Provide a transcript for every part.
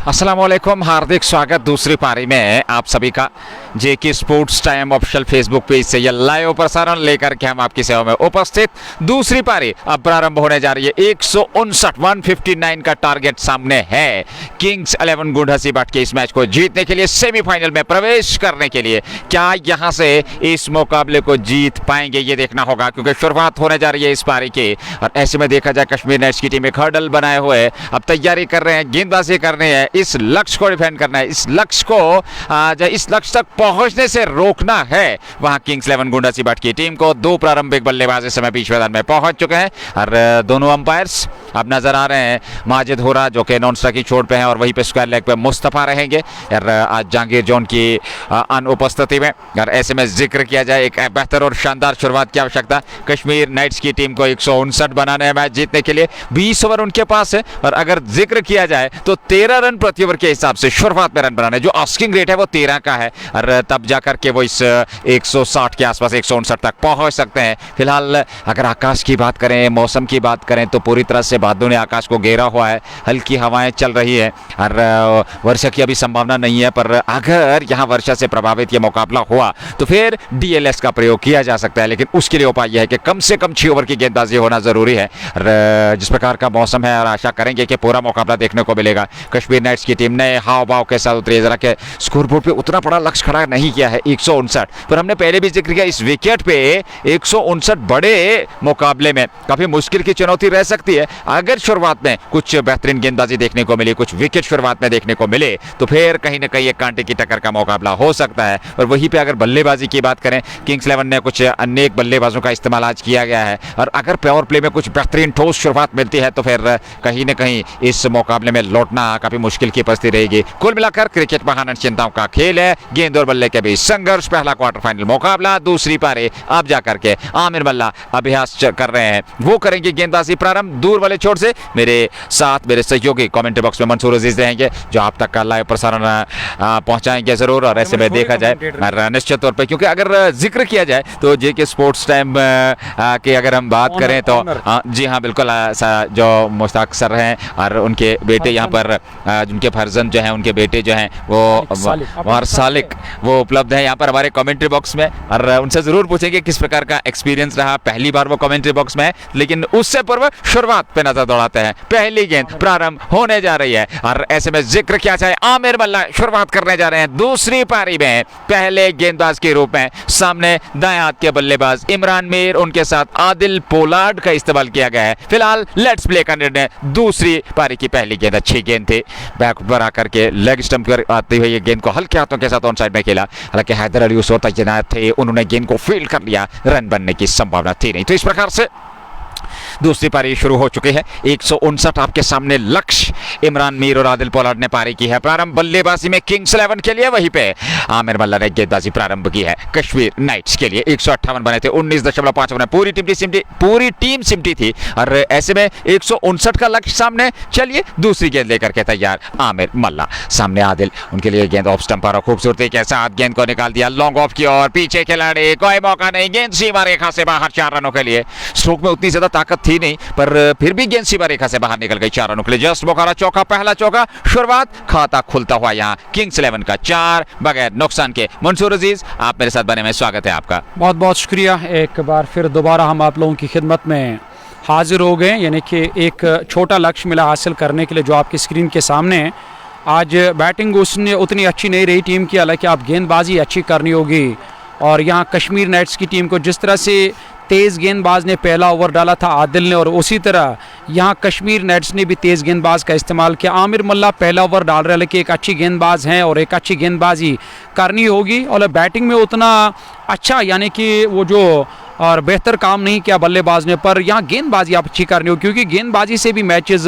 अस्सलामुअलैकुम, हार्दिक स्वागत दूसरी पारी में आप सभी का JK sports time official Facebook page से यह लाइव प्रसारण लेकर के हम आपकी सेवा में उपस्थित। दूसरी पारी अब प्रारंभ होने जा रही है। 159 का टारगेट सामने है। किंग्स 11 गुंडहसीबाट के इस मैच को जीतने के लिए, सेमीफाइनल में प्रवेश करने के लिए क्या यहां से इस मुकाबले को जीत पाएंगे, ये देखना होगा, क्योंकि शुरुआत होने जा रही है इस पारी की। और ऐसे में देखा जाए कश्मीर नाइट्स की टीम एक हर्डल बनाए हुए अब तैयारी कर रहे हैं, गेंदबाजी करनी है, इस लक्ष्य को डिफेंड करना है, इस लक्ष्य को इस लक्ष्य तक पहुंचने से रोकना है। वहां किंग्स 11 गुंडहसीबाट की टीम को दो प्रारंभिक बल्लेबाज इस समय बीच मैदान में पहुंच चुके हैं और दोनों अंपायर्स अब नजर आ रहे हैं। माजिद होरा जो कि नॉन स्ट्राइक की चोट पे हैं और वहीं पे स्क्वायर लेग पे मुस्तफा रहेंगे और आज जहांगीर जोन की अनुपस्थिति में। और ऐसे में जिक्र किया जाए एक बेहतर और शानदार शुरुआत की आवश्यकता कश्मीर नाइट्स की टीम को 159 बनाने हैं मैच जीतने के लिए। 20 ओवर उनके पास है और अगर जिक्र किया जाए तो 13 रन प्रति ओवर के हिसाब से शुरुआत में रन बनाने, जो आस्किंग रेट है वो 13 का है और तब जाकर के वो इस 160 के आसपास 159 तक पहुंच सकते हैं। फिलहाल अगर आकाश की बात करें, मौसम की बात करें तो पूरी तरह से बादलों ने आकाश को घेरा हुआ है, हल्की हवाएं चल रही है और वर्षा की अभी संभावना नहीं है। पर अगर यहाँ वर्षा से प्रभावित ये मुकाबला हुआ तो फिर डीएलएस का प्रयोग किया जा सकता है, लेकिन उसके लिए उपाय यह है कि कम से कम 6 ओवर की गेंदबाजी होना जरूरी है। जिस प्रकार का मौसम है और आशा करेंगे कि पूरा मुकाबला देखने को मिलेगा। कश्मीर नाइट्स की टीम ने हाव भाव के साथ उतरी, जरा के स्कोरबोर्ड पे उतना बड़ा लक्ष्य खड़ा नहीं किया है 159, पर हमने पहले भी जिक्र किया इस विकेट पे 159 बड़े मुकाबले में काफी मुश्किल की चुनौती रह सकती है। अगर शुरुआत में कुछ बेहतरीन गेंदबाजी देखने को मिली, कुछ विकेट शुरुआत में देखने को मिले तो फिर कहीं ना कहीं एक कांटे की टक्कर का मुकाबला हो सकता है। और वहीं पे अगर बल्लेबाजी की बात करें, किंग्स 11 ने कुछ अनेक बल्लेबाजों का इस्तेमाल आज किया गया है और अगर पावर प्ले में कुछ बेहतरीन ठोस शुरुआत मिलती है तो फिर कहीं ना कहीं इस मुकाबले में लौटना काफी मुश्किल की परिस्थिति रहेगी। कुल मिलाकर क्रिकेट महान चिंताओं का खेल है, गेंद और बल्ले के बीच संघर्ष। पहला क्वार्टर फाइनल मुकाबला, दूसरी पारी अब जाकर के आमिर मल्ला अभ्यास कर रहे हैं, वो करेंगे गेंदबाजी प्रारंभ दूर वाले छोर से। मेरे साथ मेरे सहयोगी कमेंट्री बॉक्स में मंसूर अजीज रहेंगे जो आप तक का लाइव प्रसारण पहुंचाएंगे जरूर। और ऐसे में देखा जाए निश्चित तौर पर, क्योंकि अगर जिक्र किया जाए तो जेके स्पोर्ट्स टाइम की अगर हम बात करें तो जी हाँ बिल्कुल, जो मुश्ताक सर हैं और उनके बेटे यहाँ पर उनके फर्जंद जो हैं, उनके बेटे जो हैं वो सालिक वो उपलब्ध है यहाँ पर हमारे कमेंट्री बॉक्स में और उनसे जरूर पूछेंगे किस प्रकार का एक्सपीरियंस रहा। पहली बार वो कमेंट्री बॉक्स में है, लेकिन उससे पूर्व शुरुआत पे नजर दौड़ाते हैं। पहली गेंद प्रारंभ होने जा रही है और ऐसे में जिक्र किया जाए आमिर मल्ला शुरुआत करने जा रहे हैं दूसरी पारी में। पहले गेंदबाज के रूप में सामने दाएं हाथ के बल्लेबाज इमरान मीर, उनके साथ आदिल पोलार्ड का इस्तेमाल किया गया है। फिलहाल लेट्स प्ले का निर्णय, दूसरी पारी की पहली गेंद अच्छी गेंद थी, बैक पर आकर के लेग स्टंप पर आती हुई ये गेंद को हल्के हाथों के साथ ऑन साइड में खेला। हालांकि हैदर अली उस वक्त तैनात थे, उन्होंने गेंद को फील्ड कर लिया, रन बनने की संभावना थी नहीं। तो इस प्रकार से दूसरी पारी शुरू हो चुकी है। 159 आपके सामने लक्ष्य। इमरान मीर और आदिल पोलार्ड ने पारी की है प्रारंभ बल्लेबाजी में किंग्स 11 के लिए, वहीं पे आमिर मल्ला ने गेंदबाजी प्रारंभ की है कश्मीर नाइट्स के लिए। 158 बने थे, 19.5 ओवर, पूरी टीम सिमटी थी और ऐसे में 159 का लक्ष्य सामने। चलिए दूसरी गेंद लेकर के तैयार आमिर मल्ला, सामने आदिल, उनके लिए गेंद ऑफ स्टंप पर खूबसूरती के साथ गेंद को निकाल दिया लॉन्ग ऑफ की और पीछे खिलाड़ी, कोई मौका नहीं, गेंद सीमा रेखा से बाहर 4 रनों के लिए। स्ट्रोक में उतनी ज्यादा ताकत थी नहीं, पर फिर भी गेंद सीमा रेखा से बाहर निकल गई 4 रनों के लिए। जस्ट बोकारा चौका, पहला चौका, शुरुआत खाता खुलता हुआ यहाँ किंग्स 11 का 4 बगैर नुकसान के। मंसूर अजीज आप मेरे साथ बने में, स्वागत है आपका। बहुत बहुत शुक्रिया। एक बार फिर दोबारा हम आप लोगों की खिदमत में हाजिर हो गए, यानी कि एक छोटा लक्ष्य मिला हासिल करने के लिए जो आपकी स्क्रीन के सामने है। आज बैटिंग उसने उतनी अच्छी नहीं रही टीम की, हालांकि आप गेंदबाजी अच्छी करनी होगी। और यहाँ कश्मीर नाइट्स की टीम को जिस तरह से तेज़ गेंदबाज ने पहला ओवर डाला था आदिल ने, और उसी तरह यहाँ कश्मीर नाइट्स ने भी तेज़ गेंदबाज का इस्तेमाल किया। आमिर मल्ला पहला ओवर डाल रहे हैं, लेकिन एक अच्छी गेंदबाज हैं और एक अच्छी गेंदबाजी करनी होगी। और बैटिंग में उतना अच्छा यानी कि वो जो और बेहतर काम नहीं किया बल्लेबाज ने, पर यहाँ गेंदबाजी आप अच्छी करनी हो, क्योंकि गेंदबाजी से भी मैचेस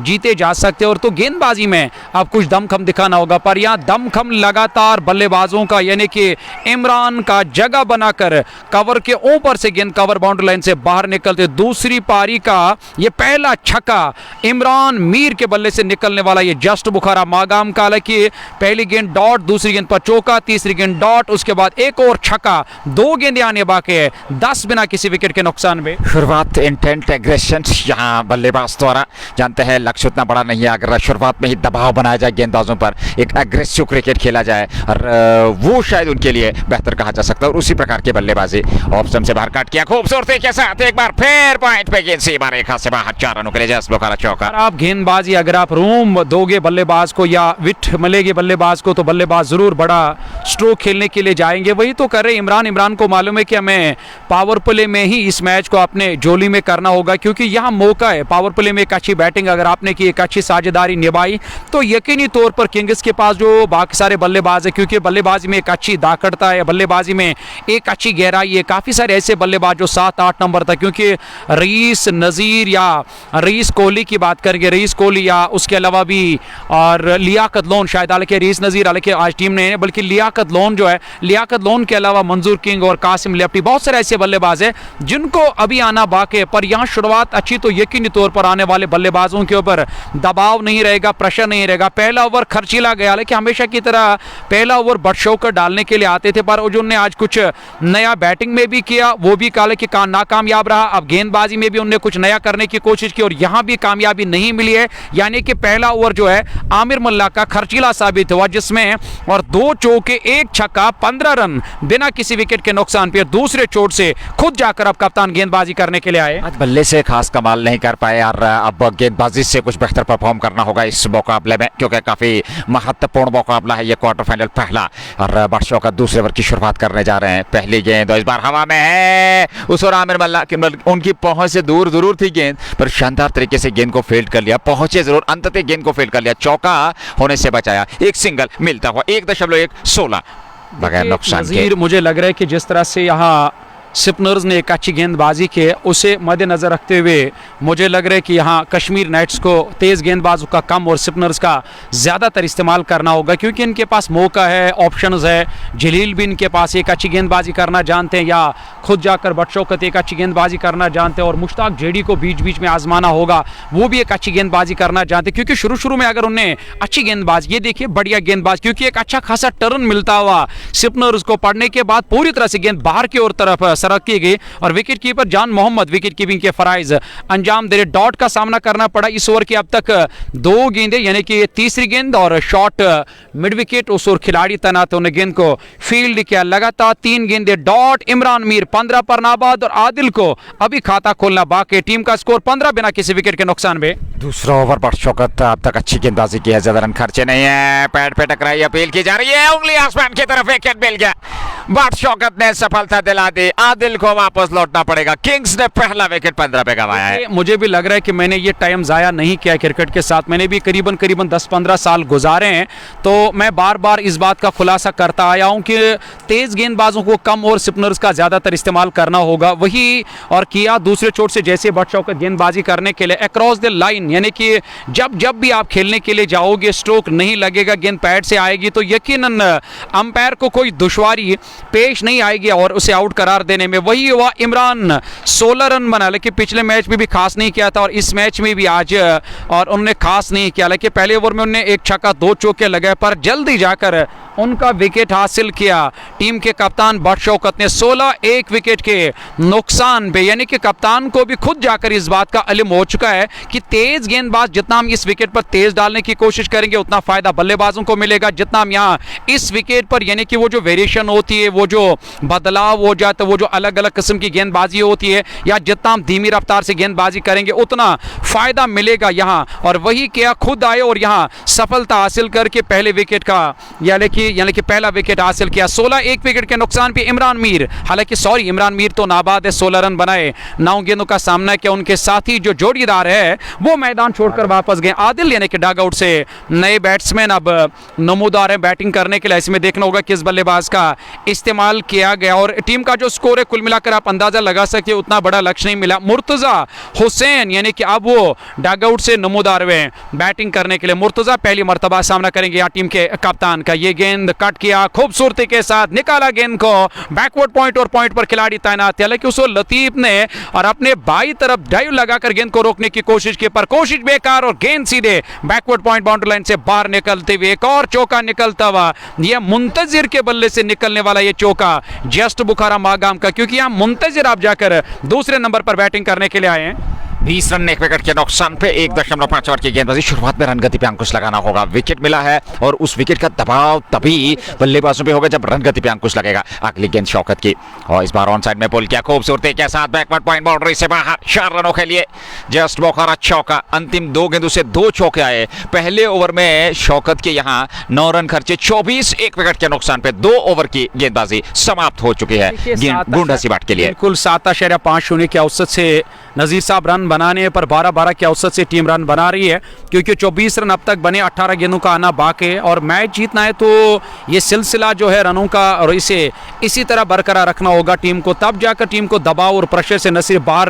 जीते जा सकते हैं। और तो गेंदबाजी में आप कुछ दमखम दिखाना होगा, पर यहाँ दमखम लगातार बल्लेबाजों का, यानी कि इमरान का जगह बनाकर कवर के ऊपर से गेंद कवर बाउंड्री लाइन से बाहर निकलते। दूसरी पारी का ये पहला छक्का इमरान मीर के बल्ले से निकलने वाला, ये जस्ट बुखारा मागाम का। हालांकि पहली गेंद डॉट, दूसरी गेंद पर चौका, तीसरी गेंद डॉट, उसके बाद एक और छक्का, 2 गेंदें आने बाकी है। 10 10 बिना किसी विकेट के नुकसान पे। शुरुआत इंटेंट एग्रेशन यहाँ बल्लेबाज द्वारा, जानते हैं लक्ष्य उतना बड़ा नहीं है, अगर शुरुआत में ही दबाव बनाया जाए गेंदबाजों पर, एक एग्रेसिव क्रिकेट खेला जाए और वो शायद उनके लिए बेहतर कहा जा सकता है। और उसी प्रकार की बल्लेबाजी ऑप्शन से बाहर काट किया खूबसूरती के साथ, एक बार फिर पॉइंट पे गेंद सीमा रेखा से बाहर, 4 रनों के लिए जस्ट बोकारा चौका। आप गेंदबाजी अगर आप रूम दोगे बल्लेबाज को या विट मिलेगी बल्लेबाज को तो बल्लेबाज जरूर बड़ा स्ट्रोक खेलने के लिए जाएंगे। वही तो कर रहे इमरान को मालूम है कि हमें पावर प्ले में ही इस मैच को अपने जोली में करना होगा, क्योंकि यहाँ मौका है पावर प्ले में एक अच्छी बैटिंग अगर आपने की, एक अच्छी साझेदारी निभाई तो यकीनी तौर पर किंग्स के पास जो बाकी सारे बल्लेबाज है, क्योंकि बल्लेबाजी में एक अच्छी दाकड़ता है, बल्लेबाजी में एक अच्छी गहराई है, काफ़ी सारे ऐसे बल्लेबाज जो 7-8 नंबर तक, क्योंकि रईस नज़ीर या रईस कोहली की बात करेंगे, रईस कोहली या उसके अलावा भी और लियाकत लोन, शायद हालांकि रईस नज़ीर हालांकि आज टीम ने, बल्कि लियाकत लोन जो है, लियाकत लोन के अलावा मंजूर किंग और कासिम लेफ्टी, बहुत सारे ऐसे बल्लेबाज हैं जिनको अभी आना बाकी है। पर यहाँ शुरुआत अच्छी तो यकीनी तौर पर आने वाले बल्लेबाजों के ऊपर दबाव नहीं रहेगा, प्रेशर नहीं रहेगा। पहला ओवर खर्चीला गया, लेकिन हमेशा की तरह पहला ओवर बटशौकर डालने के लिए आते थे, पर उन्होंने आज कुछ नया बैटिंग में भी किया, वो भी काले कि नाकामयाब रहा। अब गेंदबाजी में भी उन्होंने कुछ नया करने की कोशिश की और यहाँ भी कामयाबी नहीं मिली है, यानी कि पहला ओवर जो है आमिर मल्ला का खर्चीला साबित हुआ, जिसमें और 2 चौके 1 छक्का 15 रन बिना किसी विकेट के नुकसान पे दूसरे चोट से खुद जाकर अब कप्तान गेंदबाजी करने के लिए आए। आज बल्ले से खास कमाल नहीं कर पाए यार, अब गेंदबाजी से कुछ बेहतर परफॉर्म करना होगा इस मुकाबले में, क्योंकि काफी महत्वपूर्ण मुकाबला है ये क्वार्टर फाइनल पहला। और बादशाह का दूसरे ओवर की शुरुआत करने जा रहे हैं। पहली गेंद इस बार हवा में है, उस और आमिर मल्ला उनकी पहुंच से दूर जरूर थी गेंद, पर शानदार तरीके से गेंद को फील्ड कर लिया, पहुंचे जरूर, अंततः गेंद को फील्ड कर लिया, चौका होने से बचाया, एक सिंगल मिलता हुआ 1.116 बगैर नुकसान के। मुझे लग रहा है कि जिस तरह से यहाँ स्पिनर्स ने एक अच्छी गेंदबाजी की, उसे मद्देनजर रखते हुए मुझे लग रहा है कि यहाँ कश्मीर नाइट्स को तेज़ गेंदबाजों का कम और स्पिनर्स का ज़्यादातर इस्तेमाल करना होगा, क्योंकि इनके पास मौका है, ऑप्शंस है। जलील भी इनके पास एक अच्छी गेंदबाजी करना जानते हैं, या खुद जाकर बदशौकत एक अच्छी गेंदबाजी करना जानते हैं, और मुश्ताक जेडी को बीच बीच में आजमाना होगा, वो भी एक अच्छी गेंदबाजी करना जानते हैं, क्योंकि शुरू में अगर उन्हें अच्छी गेंदबाज, ये देखिए बढ़िया गेंदबाज, क्योंकि एक अच्छा खासा टर्न मिलता हुआ स्पिनर्स को पढ़ने के बाद पूरी तरह से गेंद बाहर की ओर तरफ सरक की गई और विकेट कीपर जान मोहम्मद विकेट कीपिंग के फराइज अंजाम दे रहे। डॉट का सामना करना पड़ा इस ओवर की अब तक 2 गेंदें, यानी कि तीसरी गेंद और शॉट मिड विकेट, उस ओर खिलाड़ी तैनात होने गेंद को फील्ड किया। लगातार 3 गेंदें डॉट, इमरान मीर 15 पर नाबाद और आदिल को अभी खाता खोलना बाकी। टीम का स्कोर 15 बिना किसी विकेट के नुकसान में। दूसरा ओवर बदशौकत, अब तक अच्छी गेंदबाजी की है, ज्यादा रन खर्चे नहीं है, पैड पे टकराई, अपील की जा रही है, उंगली आसमान की तरफ, विकेट मिल गया, बदशौकत ने सफलता दिला दी, आदिल को वापस लौटना पड़ेगा। किंग्स ने पहला विकेट 15 पे गंवाया है। मुझे भी लग रहा है कि मैंने ये टाइम जाया नहीं किया क्रिकेट के साथ, मैंने भी करीबन 10-15 साल गुजारे हैं, तो मैं बार बार इस बात का खुलासा करता आया हूं कि तेज गेंदबाजों को कम और स्पिनर्स का ज्यादातर इस्तेमाल करना होगा, वही और किया। दूसरे चोट से जैसे बदशौकत गेंदबाजी करने के लिए अक्रॉस द लाइन, यानी कि जब भी आप खेलने के लिए जाओगे स्ट्रोक नहीं लगेगा, गेंद पैड से आएगी तो यकीनन अंपायर को कोई दुश्वारी पेश नहीं आएगी और उसे आउट करार देने में। वही हुआ, इमरान 16 रन बना, लेकिन पिछले मैच में भी खास नहीं किया था और इस मैच में भी आज और उन्होंने खास नहीं किया, लेकिन पहले ओवर में उन्होंने 1 छक्का 2 चौके लगाए, पर जल्दी जाकर उनका विकेट हासिल किया टीम के कप्तान बदशौकत ने 16 1 विकेट के नुकसान पे, यानी कि कप्तान को भी खुद जाकर इस बात का इल्म हो चुका है कि तेज गेंदबाज जितना हम इस विकेट पर तेज डालने की कोशिश करेंगे उतना फायदा बल्लेबाजों को मिलेगा, जितना हम यहाँ इस विकेट पर, यानी कि वो जो वेरिएशन होती है, वो जो बदलाव हो जाता है, वो जो अलग अलग किस्म की गेंदबाजी होती है, या जितना हम धीमी रफ्तार से गेंदबाजी करेंगे उतना फायदा मिलेगा यहाँ। और वही क्या, खुद आए और यहाँ सफलता हासिल करके पहले विकेट का यानी कि पहला विकेट हासिल किया। 16 1 विकेट के नुकसान पे इमरान मीर, हालांकि इमरान मीर तो नाबाद है, 16 रन बनाए, 9 गेंदों का सामना किया। उनके साथी जो जोड़ीदार है वो मैदान छोड़कर वापस गए। आदिल यानी कि डग आउट से नए बैट्समैन अब नमूदार है बैटिंग करने के लिए, इसमें देखना होगा किस बल्लेबाज का इस्तेमाल किया गया। और टीम का जो स्कोर है कुल मिलाकर आप अंदाजा लगा सकते हो, उतना बड़ा लक्ष्य नहीं मिला। मुर्तजा हुसैन यानी कि अब वो डग आउट से नमूदार हुए बैटिंग करने के लिए। मुर्तजा पहली मर्तबा सामना करेंगे यहाँ टीम के कप्तान का। ये गेंद कट किया, खूबसूरती के साथ निकाला गेंद को बैकवर्ड पॉइंट, और पॉइंट पर खिलाड़ी तैनात है, लेकिन उसको लतीफ ने और अपने बाई तरफ डाइव लगाकर गेंद को रोकने की कोशिश की, पर कोशिश बेकार और गेंद सीधे बैकवर्ड पॉइंट बाउंड्री लाइन से बाहर निकलते हुए एक और चौका निकलता हुआ। यह मुंतजिर के बल्ले से निकलने वाला ये चौका जस्ट बुखारा मागाम का, क्योंकि यहाँ मुंतजिर आप जाकर दूसरे नंबर पर बैटिंग करने के लिए आए हैं। 20 रन 1 विकेट के नुकसान पे 1.5 ओवर की गेंदबाजी। शुरुआत में रन गति पे अंकुश लगाना होगा। विकेट मिला है और उस विकेट का दबाव तभी बल्लेबाजों पे होगा जब रन गति पे अंकुश लगेगा। अगली गेंद शौकत की और इस बार ऑन साइड में पुल किया खूबसूरती के साथ, बैकवर्ड पॉइंट बाउंड्री से बाहर 4 रनों के लिए जस्ट बुखारा चौका। अंतिम 2 गेंदों से 2 चौके आए। पहले ओवर में शौकत के यहाँ 9 रन खर्चे, 24 1 विकेट के नुकसान पे 2 ओवर की गेंदबाजी समाप्त हो चुकी है गेंद गुंडा सिबाट के लिए। बिल्कुल 7.5 के औसत से नजीर साहब रन बनाने पर 12-12 के औसत से टीम रन बना रही है, क्योंकि 24 रन अब तक बने, 18 गेंदों का आना बाकी है और मैच जीतना है तो ये सिलसिला जो है रनों का और इसे इसी तरह बरकरार रखना होगा टीम को, तब जाकर टीम को दबाव और प्रेशर से न सिर्फ बाहर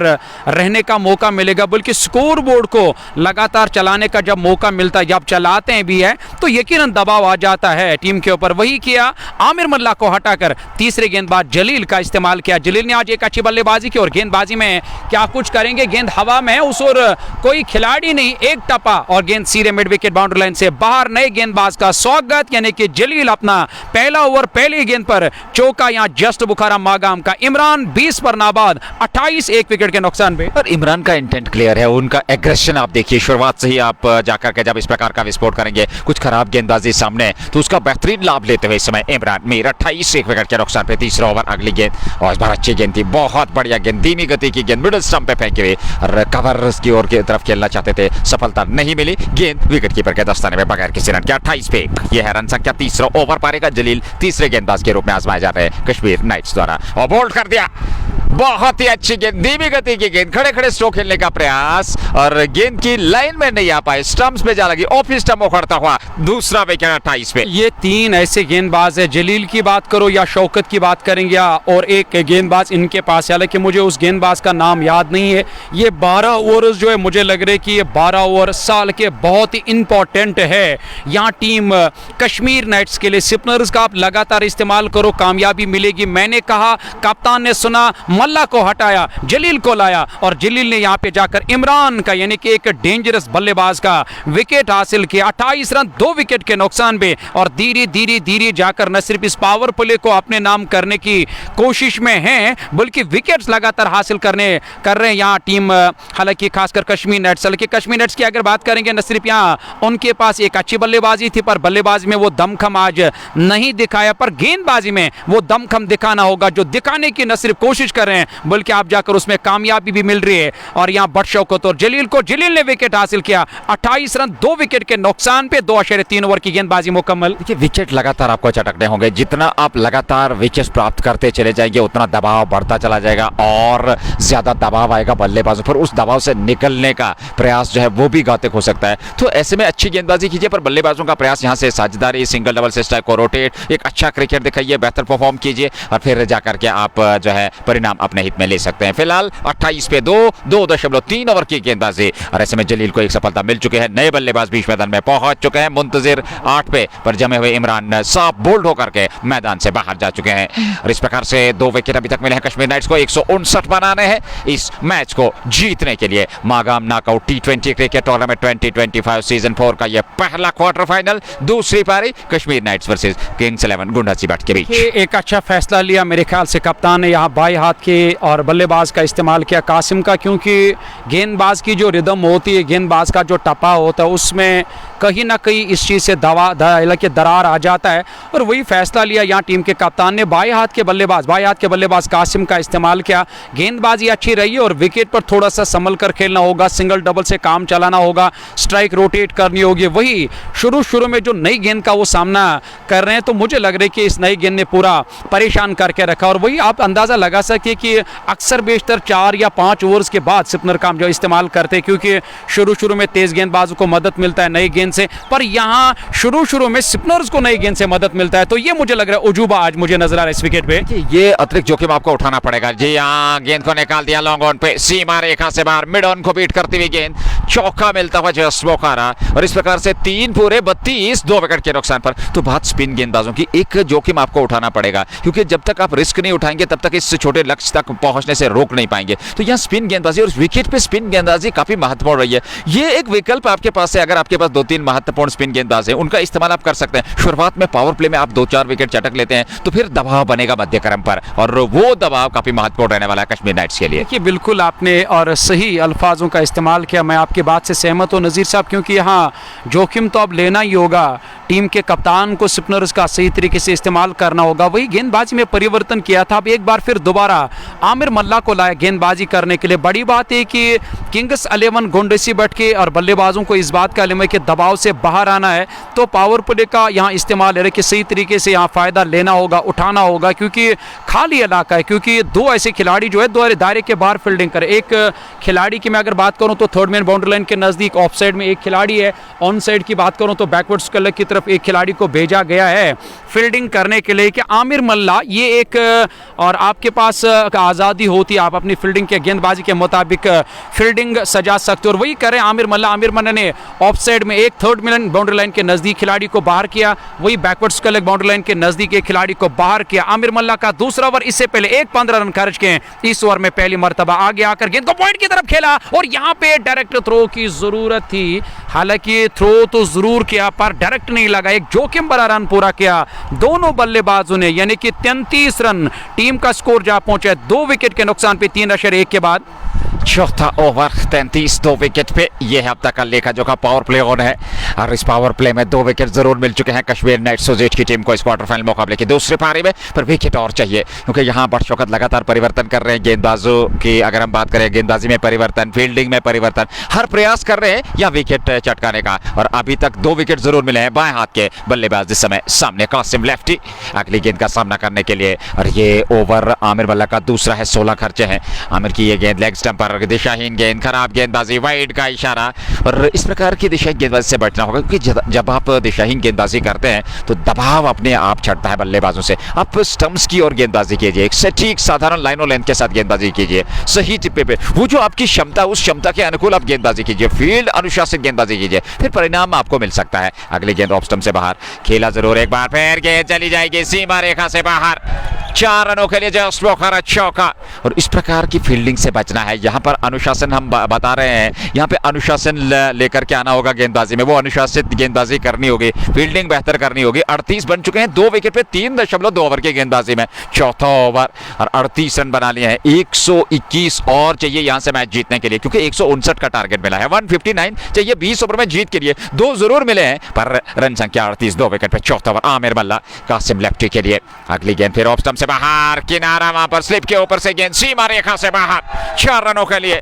रहने का मौका मिलेगा बल्कि स्कोर बोर्ड को लगातार चलाने का जब मौका मिलता है, जब चलाते हैं भी है तो यकीनन दबाव आ जाता है टीम के ऊपर। वही किया आमिर मल्ला को हटाकर तीसरे गेंदबाज जलील का इस्तेमाल किया। जलील ने आज एक अच्छी बल्लेबाजी की और गेंदबाजी में क्या कुछ करेंगे, गेंद हवा में उस और कोई खिलाड़ी नहीं, एक टपा और गेंद सीधे मिड विकेट बाउंड्री लाइन से बाहर। नए गेंदबाज का स्वागत, यानी कि जलील अपना पहला ओवर पहली गेंद पर चौका। यहां जस्ट बुखारा मागाम का इमरान 20 पर नाबाद, 28 1 विकेट के नुकसान पे। और इमरान का इंटेंट क्लियर है, उनका एग्रेशन आप देखिए। शुरुआत से ही आप जाकर के जब इस प्रकार का विस्फोट करेंगे, कुछ खराब गेंदबाजी सामने, तो उसका बेहतरीन लाभ लेते हुए इस समय इमरान मीर 28 1 विकेट के नुकसान पे तीसरा ओवर। अगली गेंद और इस बार अच्छी गेंद थी, बहुत बढ़िया गेंद, धीमी गति की गेंद मिडिल स्टंप पे फेंकी हुई और कवर की ओर की तरफ खेलना चाहते थे, सफलता नहीं मिली। गेंद विकेट कीपर के दस्ताने में बगैर किसी रन के 28 पे। यह है रन संख्या। तीसरा ओवर पारेगा जलील, तीसरे गेंदबाज के रूप में आजमाए जा रहे हैं कश्मीर नाइट्स द्वारा और बोल्ड कर दिया। बहुत ही अच्छी गेंद, धीमी गति की गेंद, खड़े खड़े स्ट्रोक खेलने का प्रयास और गेंद की लाइन में नहीं आ पाए, स्टंप्स पे जा लगी, ऑफ स्टंप उखड़ता हुआ दूसरा विकेट 28 पे। ये 3 ऐसे गेंदबाज है, जलील की बात करो या शौकत की बात करेंगे और एक गेंदबाज इनके पास है, हालांकि मुझे उस गेंदबाज का नाम याद नहीं है। ये 12 ओवर जो है मुझे लग रहा है कि ये 12 ओवर साल के बहुत ही इंपॉर्टेंट है यहाँ टीम कश्मीर नाइट्स के लिए। स्पिनर्स का आप लगातार इस्तेमाल करो, कामयाबी मिलेगी। मैंने कहा, कप्तान ने सुना, मल्ला को हटाया, जलील को लाया और जलील ने यहां पे जाकर इमरान का यानी कि एक डेंजरस बल्लेबाज का विकेट हासिल किया। 28 रन 2 विकेट के नुकसान पे और धीरे धीरे धीरे जाकर न सिर्फ इस पावर प्ले को अपने नाम करने की कोशिश में हैं बल्कि विकेट्स लगातार हासिल कर रहे हैं यहाँ टीम। हालांकि खासकर कश्मीर नाइट्स, हालांकि कश्मीर नाइट्स की अगर बात करेंगे न सिर्फ यहाँ उनके पास एक अच्छी बल्लेबाजी थी पर बल्लेबाजी में वो दमखम आज नहीं दिखाया, पर गेंदबाजी में वो दमखम दिखाना होगा जो दिखाने की न सिर्फ कोशिश कर रहे हैं बल्कि आप जाकर उसमें कामयाबी भी मिल रही है। और यहां बट शौकत और जलील ने विकेट हासिल किया। 28 रन 2 विकेट के नुकसान पे 2.3 ओवर की गेंदबाजी मुकम्मल। देखिए विकेट लगातार आपको चटकने होंगे, जितना आप लगातार विकेट प्राप्त करते चले जाएंगे उतना दबाव बढ़ता चला जाएगा और ज्यादा दबाव आएगा बल्लेबाजों पर। उस दबाव से निकलने का प्रयास जो है वो भी घातक हो सकता है। तो ऐसे में अच्छी गेंदबाजी कीजिए पर बल्लेबाजों का प्रयास यहाँ से साझेदारी, सिंगल डबल से स्ट्राइक को रोटेट, एक अच्छा क्रिकेट दिखाइए, बेहतर परफॉर्म कीजिए और फिर जाकर के आप जो है परिणाम अपने हित में ले सकते हैं। फिलहाल 28 पे 2.3 ओवर की गेंदबाजी और ऐसे में जलील को एक सफलता मिल चुकी है। नए बल्लेबाज बीच मैदान में पहुंच चुके हैं। मुंतजिर 8 पे पर जमे हुए इमरान साफ बोल्ड होकर के मैदान से बाहर जा चुके हैं और इस प्रकार से 2 विकेट अभी तक मिले हैं कश्मीर नाइट्स को। 159 बनाने हैं इस मैच को जीतने के लिए। Magam knockout T20 cricket tournament 2025 season 4 का यह पहला क्वार्टर फाइनल, दूसरी पारी कश्मीर नाइट्स वर्सेस किंग्स 11 गुंडा सिबाट के बीच। एक अच्छा फैसला लिया मेरे ख्याल से कप्तान ने यहाँ बाएं हाथ के और बल्लेबाज का इस्तेमाल किया कासिम का, क्योंकि गेंदबाज की जो रिदम होती है, गेंदबाज का जो टपा होता है उसमें कहीं ना कहीं इस चीज़ से दरार आ जाता है और वही फैसला लिया यहाँ टीम के कप्तान ने। बाएं हाथ के बल्लेबाज कासिम का इस्तेमाल किया। गेंदबाजी अच्छी रही और विकेट पर थोड़ा सा संभल कर खेलना होगा, सिंगल डबल से काम चलाना होगा, स्ट्राइक रोटेट करनी होगी। वही शुरू में जो नई गेंद का वो सामना कर रहे हैं तो मुझे लग रहा है कि इस नई गेंद ने पूरा परेशान करके रखा और वही आप अंदाज़ा लगा सकते हैं कि अक्सर बेशतर 4 या 5 ओवर्स के बाद स्पिनर का जो इस्तेमाल करते हैं, क्योंकि शुरू में तेज गेंदबाजों को मदद मिलता है नई गेंद से, पर यहाँ शुरू में स्पिनर्स को नई गेंद से मदद मिलता है। तो ये मुझे लग रहा है उजूबा आज मुझे नजर आ रहा है इस विकेट पे। ये अतिरिक्त जोखिम आपको उठाना पड़ेगा जी। यहाँ गेंद को निकाल दिया लॉन्ग ऑन पे, सीमा रेखा से बाहर, मिड ऑन को बीट करती हुई गेंद चौका मिलता हुआ जस्ट बोखारा, और इस प्रकार से 3 पूरे 32 2 विकेट के नुकसान पर। तो बात स्पिन गेंदबाजों की, एक जोखिम आपको उठाना पड़ेगा, क्योंकि जब तक आप रिस्क नहीं उठाएंगे तब तक इस छोटे लक्ष्य तक पहुंचने से रोक नहीं पाएंगे। तो यहाँ स्पिन गेंदबाजी और विकेट पे स्पिन गेंदबाजी काफी महत्वपूर्ण रही है। ये एक विकल्प आपके पास है, अगर आपके पास 2-3 महत्वपूर्ण स्पिन गेंदबाज हैं, उनका इस्तेमाल आप कर सकते हैं। शुरुआत में पावर प्ले में आप 2-4 विकेट चटक लेते हैं तो फिर दबाव बनेगा मध्य क्रम पर, और वो दबाव काफी महत्वपूर्ण रहने वाला है कश्मीर नाइट्स के लिए। देखिए, बिल्कुल आपने और सही अल्फाजों का इस्तेमाल किया। मैं आपकी बात से सहमत हूँ नज़ीर साहब, क्योंकि यहाँ जोखिम तो अब लेना ही होगा। टीम के कप्तान को स्पिनर्स का सही तरीके से इस्तेमाल करना होगा। वही गेंदबाजी में परिवर्तन किया था, अब एक बार फिर दोबारा आमिर मल्ला को लाया गेंदबाजी करने के लिए। बड़ी बात है कि किंग्स 11 गुंडसी बट के और बल्लेबाजों को इस बात का इल्म है कि दबाव से बाहर आना है, तो पावर प्ले का यहाँ इस्तेमाल है कि सही तरीके से यहाँ फ़ायदा लेना होगा, उठाना होगा, क्योंकि खाली इलाका है। क्योंकि 2 ऐसे खिलाड़ी जो है 2 दायरे के बाहर फील्डिंग करे। एक खिलाड़ी की मैं अगर बात करूँ तो थर्ड मैन बाउंड्री लाइन के नज़दीक ऑफ साइड में एक खिलाड़ी है, ऑन साइड की बात करूँ तो बैकवर्ड स्क्वायर की तरफ एक खिलाड़ी को भेजा गया है फील्डिंग करने के लिए कि आमिर मल्ला ये एक, और आपके पास आज़ादी होती है, आप अपनी फील्डिंग के गेंदबाजी के मुताबिक फील्डिंग सजा सकते हो, और वही करें आमिर मल्ला। आमिर मल्ला ने ऑफ साइड में एक थर्ड मैन बाउंड्री लाइन के नज़दीक खिलाड़ी को बाहर किया, वही बैकवर्ड स्क्वायर बाउंड्री लाइन के नज़दीक एक खिलाड़ी को बाहर किया। आमिर मल्ला का दूसरा ओवर, इससे पहले एक 15 रन खर्च के इस ओवर में पहली मर्तबा आगे आकर गेंद को पॉइंट की तरफ खेला, और यहाँ पे डायरेक्ट थ्रो की जरूरत थी। हालांकि थ्रो तो जरूर किया पर डायरेक्ट नहीं लगा, एक जोखिम भरा रन पूरा किया दोनों बल्लेबाजों ने, यानी कि 33 रन टीम का स्कोर जा पहुंचा 2 विकेट के नुकसान पे 3.1 के बाद। चौथा ओवर 33 2 विकेट पे, ये है अब तक का लेखा जोखा पावर प्ले ऑन है, और इस पावर प्ले में 2 विकेट जरूर मिल चुके हैं कश्मीर नाइट्स की टीम को इस क्वार्टर फाइनल मुकाबले की दूसरी पारी में। पर विकेट और चाहिए, क्योंकि यहाँ बड़शौकत लगातार परिवर्तन कर रहे हैं गेंदबाजों की। अगर हम बात करें गेंदबाजी में परिवर्तन, फील्डिंग में परिवर्तन, हर प्रयास कर रहे हैं या विकेट चटकाने का, और अभी तक 2 विकेट जरूर मिले हैं बाएं हाथ के बल्लेबाज इस समय सामने कासिम लेफ्टी अगली गेंद का सामना करने के लिए। और ये ओवर आमिर मल्ला का दूसरा है, 16 खर्चे हैं। आमिर की ये गेंद लेग स्टंप पर, दिशाहीन गेंद, खराब गेंदबाजी, वाइड का इशारा, और इस प्रकार की दिशाहीन गेंदबाजी से बचना होगा, क्योंकि जब आप दिशाहीन गेंदबाजी करते हैं तो दबाव अपने आप चढ़ता है बल्लेबाजों से। आप स्टंप्स की ओर गेंदबाजी कीजिए, एक सटीक साधारण लाइन और लेंथ के साथ गेंदबाजी कीजिए, सही टिप्पे पे, वो जो आपकी क्षमता, उस क्षमता के अनुकूल आप गेंदबाजी कीजिए, फील्ड अनुशासित गेंदबाजी कीजिए, फिर परिणाम आपको मिल सकता है। अगली गेंद ऑफ स्टंप से बाहर, खेला जरूर एक बार, फिर गेंद चली जाएगी सीमा रेखा से बाहर, 4 रनों के लिए जस्ट बोखारा चौका। और इस प्रकार की फील्डिंग से बचना है। यहाँ पर अनुशासन हम बता रहे हैं, यहाँ पे अनुशासन लेकर के आना होगा गेंदबाजी में, वो अनुशासित गेंदबाजी करनी होगी, फील्डिंग बेहतर करनी होगी। 38 बन चुके हैं 2 विकेट पे 3.2 ओवर की गेंदबाजी में, चौथा ओवर और 38 रन बना लिए हैं। 121 और चाहिए यहाँ से मैच जीतने के लिए, क्योंकि 159 का टारगेट मिला है। 159 चाहिए 20 ओवर में जीत के लिए, 2 जरूर मिले हैं पर रन संख्या 38, 2 विकेट पे चौथा ओवर आमिर मल्ला कासिम लेफ्टी के लिए। अगली गेंद फिर ऑफ स्टंप से बाहर, किनारा वहां पर स्लिप के ऊपर से गेंद सीमा रेखा से बाहर, 4 रनों के लिए